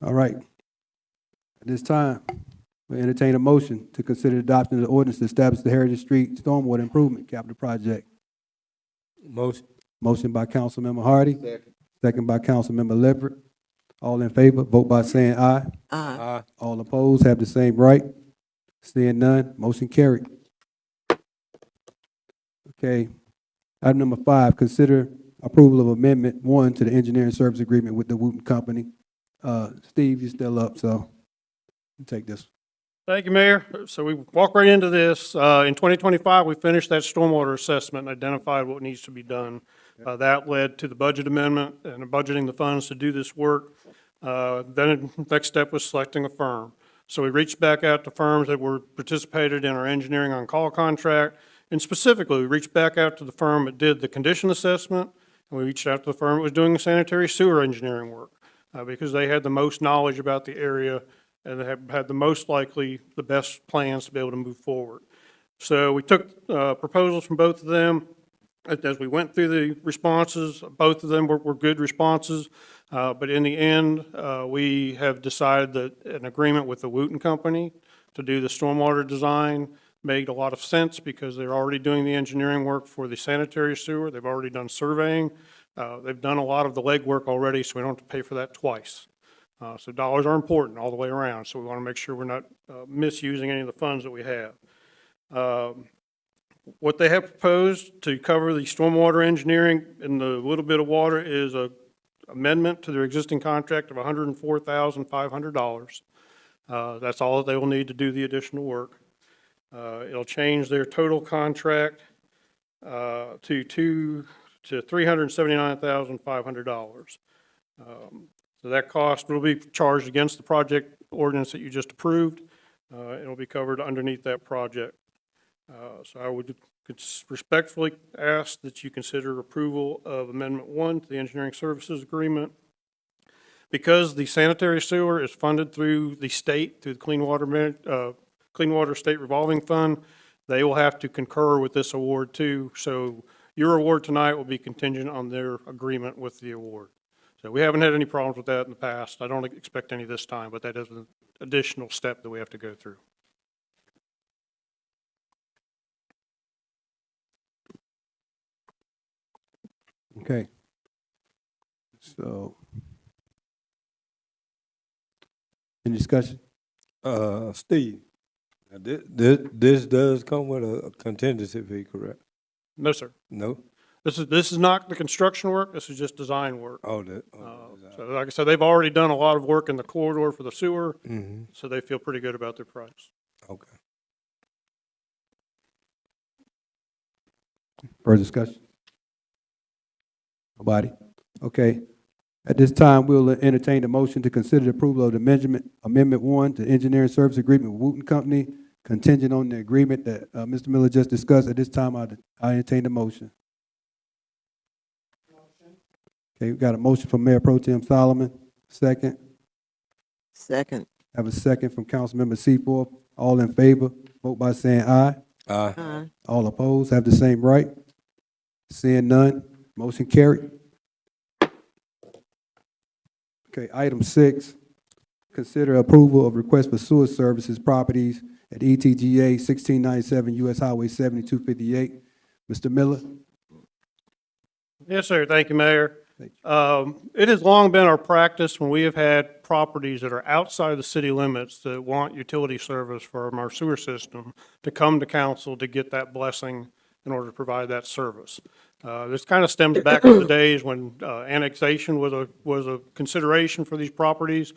All right. At this time, we entertain a motion to consider adopting the ordinance to establish the Heritage Street Stormwater Improvement Capital Project. Motion. Motion by Councilmember Hardy. Second by Councilmember Leopard. All in favor, vote by saying aye. Aye. All opposed have the same right. Seeing none, motion carried. Okay. Item number 5, consider approval of Amendment 1 to the engineering service agreement with the Wooten Company. Steve, you're still up, so you take this. Thank you, Mayor. So we walk right into this. In 2025, we finished that stormwater assessment and identified what needs to be done. That led to the budget amendment and budgeting the funds to do this work. Then the next step was selecting a firm. So we reached back out to firms that were participated in our engineering on-call contract. And specifically, we reached back out to the firm that did the condition assessment, and we reached out to the firm that was doing the sanitary sewer engineering work, because they had the most knowledge about the area and they had the most likely, the best plans to be able to move forward. So we took proposals from both of them. As we went through the responses, both of them were good responses, but in the end, we have decided that an agreement with the Wooten Company to do the stormwater design made a lot of sense because they're already doing the engineering work for the sanitary sewer. They've already done surveying. They've done a lot of the legwork already, so we don't have to pay for that twice. So dollars are important all the way around, so we want to make sure we're not misusing any of the funds that we have. What they have proposed to cover the stormwater engineering and the little bit of water is a amendment to their existing contract of $104,500. That's all that they will need to do the additional work. It'll change their total contract to $379,500. So that cost will be charged against the project ordinance that you just approved. It'll be covered underneath that project. So I would respectfully ask that you consider approval of Amendment 1 to the Engineering Services Agreement. Because the sanitary sewer is funded through the state, through the Clean Water State Revolving Fund, they will have to concur with this award too. So your award tonight will be contingent on their agreement with the award. So we haven't had any problems with that in the past. I don't expect any this time, but that is an additional step that we have to go through. Okay. So, any discussion? Steve, now this does come with a contingency fee, correct? No, sir. No? This is not the construction work. This is just design work. Oh, So like I said, they've already done a lot of work in the corridor for the sewer, mm-hmm. so they feel pretty good about their price. Okay. Further discussion? Nobody? Okay. At this time, we'll entertain the motion to consider the approval of the Amendment 1 to Engineering Service Agreement with Wooten Company, contingent on the agreement that Mr. Miller just discussed. At this time, I entertain the motion. Okay, we got a motion from Mayor Pro Tem Solomon. Second. Second. Have a second from Councilmember Seaforth. All in favor, vote by saying aye. Aye. Aye. All opposed have the same right. Seeing none, Motion carried. Okay, item 6, consider approval of request for sewer services properties at ETGA 1697 US Highway 7258. Mr. Miller? Yes, sir. Thank you, Mayor. It has long been our practice when we have had properties that are outside the city limits that want utility service from our sewer system to come to council to get that blessing in order to provide that service. This kind of stems back to the days when annexation was a consideration for these properties.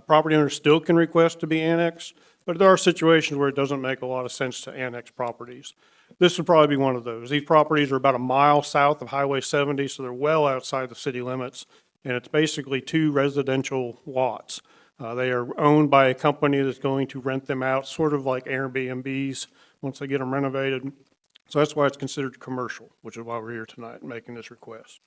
Property owners still can request to be annexed, but there are situations where it doesn't make a lot of sense to annex properties. This would probably be one of those. These properties are about a mile south of Highway 70, so they're well outside the city limits, and it's basically 2 residential lots. They are owned by a company that's going to rent them out, sort of like Airbnbs, once they get them renovated. So that's why it's considered commercial, which is why we're here tonight making this request.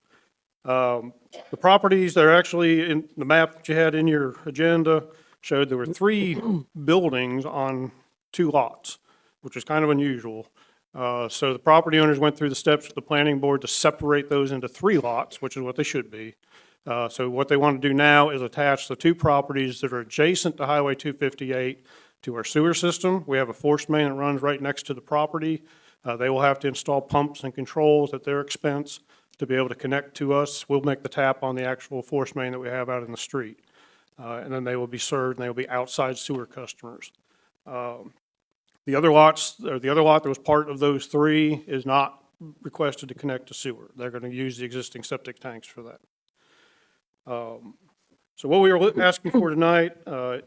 The properties, they're actually in the map that you had in your agenda, showed there were 3 buildings on 2 lots, which is kind of unusual. So the property owners went through the steps of the planning board to separate those into 3 lots, which is what they should be. So what they want to do now is attach the 2 properties that are adjacent to Highway 258 to our sewer system. We have a force main that runs right next to the property. They will have to install pumps and controls at their expense to be able to connect to us. We'll make the tap on the actual force main that we have out in the street. And then they will be served, and they will be outside sewer customers. The other lots, or the other lot that was part of those 3 is not requested to connect to sewer. They're going to use the existing septic tanks for that. So what we are asking for tonight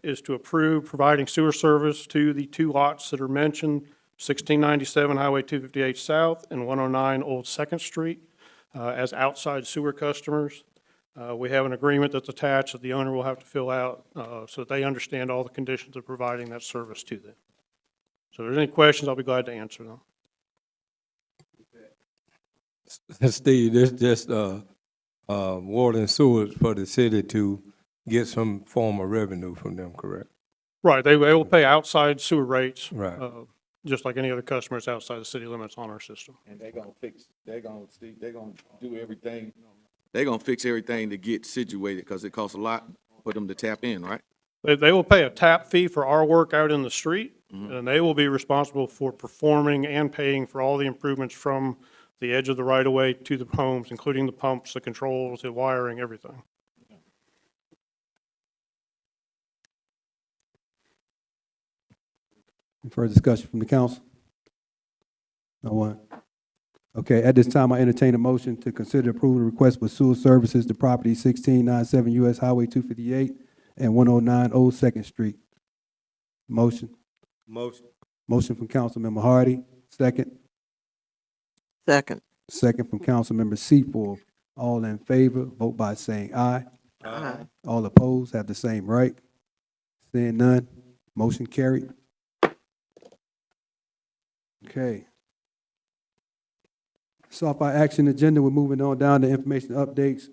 is to approve providing sewer service to the 2 lots that are mentioned, 1697 Highway 258 South and 109 Old 2nd Street, as outside sewer customers. We have an agreement that's attached that the owner will have to fill out so that they understand all the conditions of providing that service to them. So if there's any questions, I'll be glad to answer them. Steve, this just water and sewage for the city to get some form of revenue from them, correct? Right, they will pay outside sewer rates. Right. Just like any other customers outside the city limits on our system. And they're gonna do everything. They're gonna fix everything to get situated, because it costs a lot for them to tap in, right? They will pay a tap fee for our work out in the street, and they will be responsible for performing and paying for all the improvements from the edge of the right-of-way to the homes, including the pumps, the controls, the wiring, everything. Any further discussion from the council? No one? Okay, at this time, I entertain a motion to consider approval of request for sewer services to property 1697 US Highway 258 and 109 Old 2nd Street. Motion. Motion. Motion from Councilmember Hardy. Second. Second. Second from Councilmember Seaforth. All in favor, vote by saying aye. Aye. All opposed have the same right. Seeing none, motion carried. Okay. So off our action agenda, we're moving on down to information updates.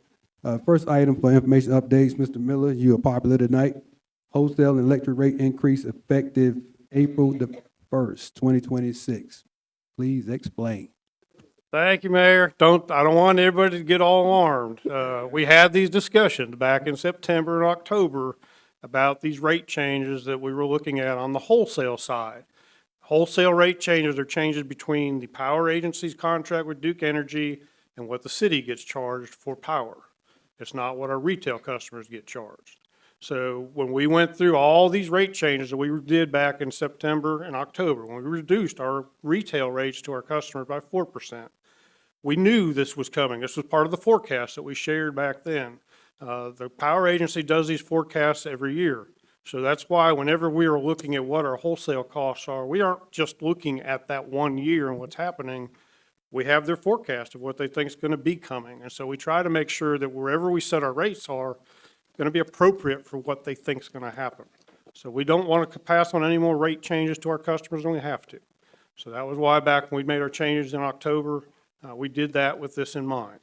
First item for information updates, Mr. Miller, you are popular tonight. Wholesale and electric rate increase effective April the 1st, 2026. Please explain. Thank you, Mayor. I don't want everybody to get all alarmed. We had these discussions back in September and October about these rate changes that we were looking at on the wholesale side. Wholesale rate changes are changes between the power agency's contract with Duke Energy and what the city gets charged for power. It's not what our retail customers get charged. So when we went through all these rate changes that we did back in September and October, when we reduced our retail rates to our customers by 4%, we knew this was coming. This was part of the forecast that we shared back then. The power agency does these forecasts every year. So that's why whenever we are looking at what our wholesale costs are, we aren't just looking at that one year and what's happening. We have their forecast of what they think is going to be coming. And so we try to make sure that wherever we set our rates are going to be appropriate for what they think is going to happen. So we don't want to pass on any more rate changes to our customers than we have to. So that was why back when we made our changes in October, we did that with this in mind.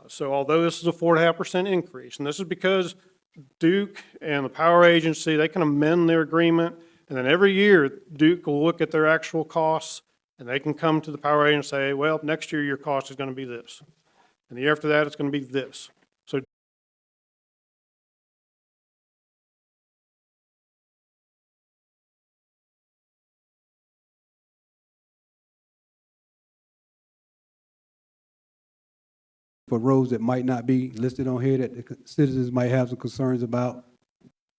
So although this is a 4.5% increase, and this is because Duke and the power agency, they can amend their agreement, and then every year Duke will look at their actual costs, and they can come to the power agency and say, well, next year your cost is going to be this. And the year after that, it's going to be this. So For roads that might not be listed on here that the citizens might have some concerns about?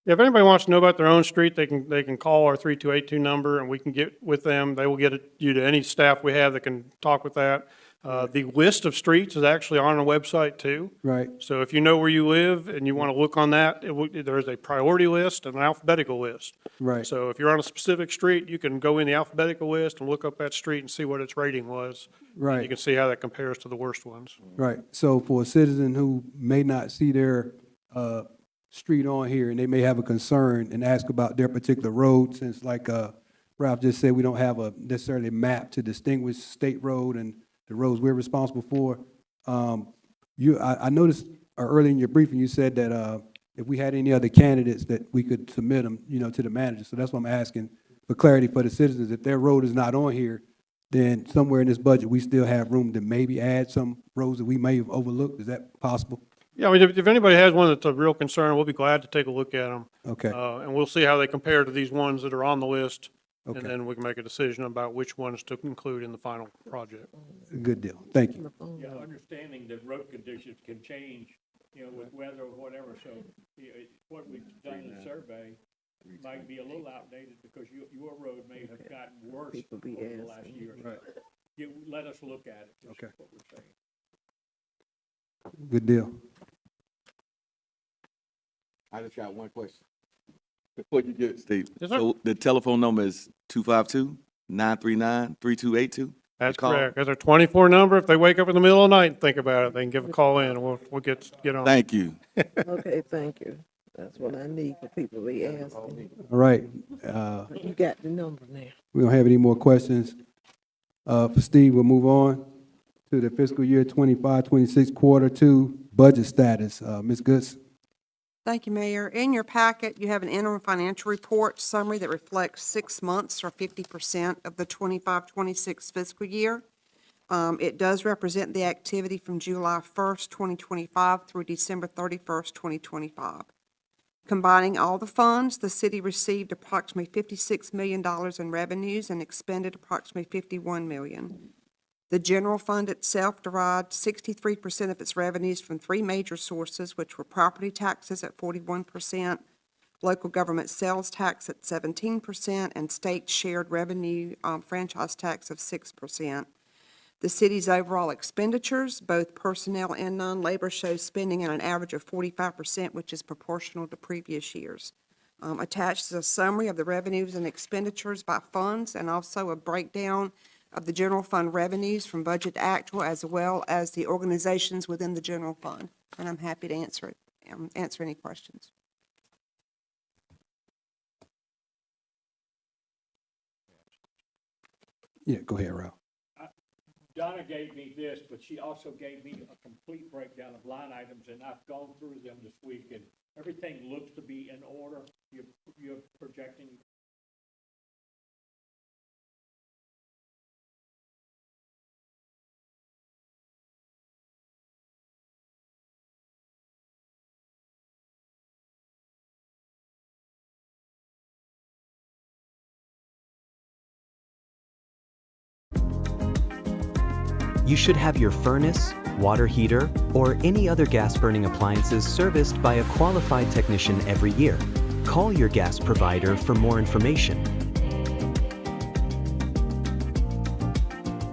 if anybody wants to know about their own street, they can call our 3282 number and we can get with them. They will get you to any staff we have that can talk with that. The list of streets is actually on our website too. Right. So if you know where you live and you want to look on that, there's a priority list and an alphabetical list. Right. So if you're on a specific street, you can go in the alphabetical list and look up that street and see what its rating was. Right. You can see how that compares to the worst ones. Right. So for a citizen who may not see their street on here and they may have a concern and ask about their particular road, since like Ralph just said, we don't have a necessarily map to distinguish state road and the roads we're responsible for. I noticed early in your briefing you said that if we had any other candidates that we could submit them, to the manager. So that's what I'm asking for clarity for the citizens. If their road is not on here, then somewhere in this budget we still have room to maybe add some roads that we may have overlooked. Is that possible? Yeah, I mean, if anybody has one that's a real concern, we'll be glad to take a look at them. Okay. And we'll see how they compare to these ones that are on the list. Okay. And then we can make a decision about which ones to include in the final project. Good deal. Thank you. Yeah, understanding that road conditions can change, with weather or whatever, so what we've done in the survey might be a little outdated because your road may have gotten worse over the last year. Right. Let us look at it. Okay. What we're saying. Good deal. I just got one question. Before you get it, Steve. Yes, sir. So the telephone number is 252-939-3282? That's correct. That's our 24 number. If they wake up in the middle of the night and think about it, they can give a call in and we'll get on. Thank you. Okay, thank you. That's what I need for people to be asking. All right. You got the number now. We don't have any more questions. For Steve, we'll move on to the fiscal year 25-26 quarter two budget status. Ms. Goods. Thank you, Mayor. In your packet, you have an interim financial report summary that reflects 6 months or 50% of the 25-26 fiscal year. It does represent the activity from July 1st, 2025 through December 31st, 2025. Combining all the funds, the city received approximately $56 million in revenues and expended approximately $51 million. The general fund itself derived 63% of its revenues from three major sources, which were property taxes at 41%, local government sales tax at 17%, and state shared revenue franchise tax of 6%. The city's overall expenditures, both personnel and non-labor, show spending at an average of 45%, which is proportional to previous years. Attached is a summary of the revenues and expenditures by funds and also a breakdown of the general fund revenues from budget to actual, as well as the organizations within the general fund. And I'm happy to answer any questions. Yeah, go ahead, Ralph. Donna gave me this, but she also gave me a complete breakdown of line items, and I've gone through them this week, and everything looks to be in order. You're projecting. You should have your furnace, water heater, or any other gas-burning appliances serviced by a qualified technician every year. Call your gas provider for more information.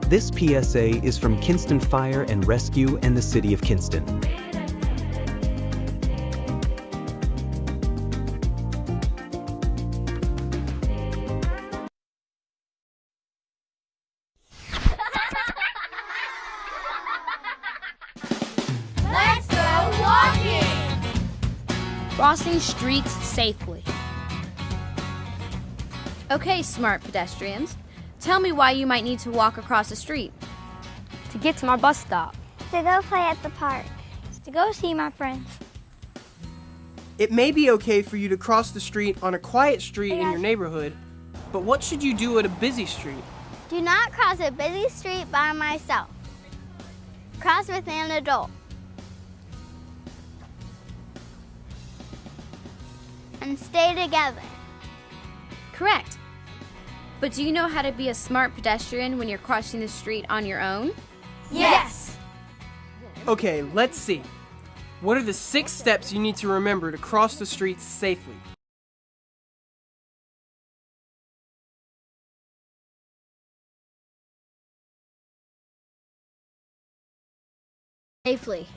This PSA is from Kinston Fire and Rescue and the City of Kinston. Let's go walking! Crossing streets safely. Okay, smart pedestrians. Tell me why you might need to walk across the street. To get to my bus stop. To go play at the park. To go see my friends. It may be okay for you to cross the street on a quiet street in your neighborhood, but what should you do at a busy street? Do not cross a busy street by myself. Cross with an adult. And stay together. Correct. But do you know how to be a smart pedestrian when you're crossing the street on your own? Yes! Okay, let's see. What are the 6 steps you need to remember to cross the street safely? Safely.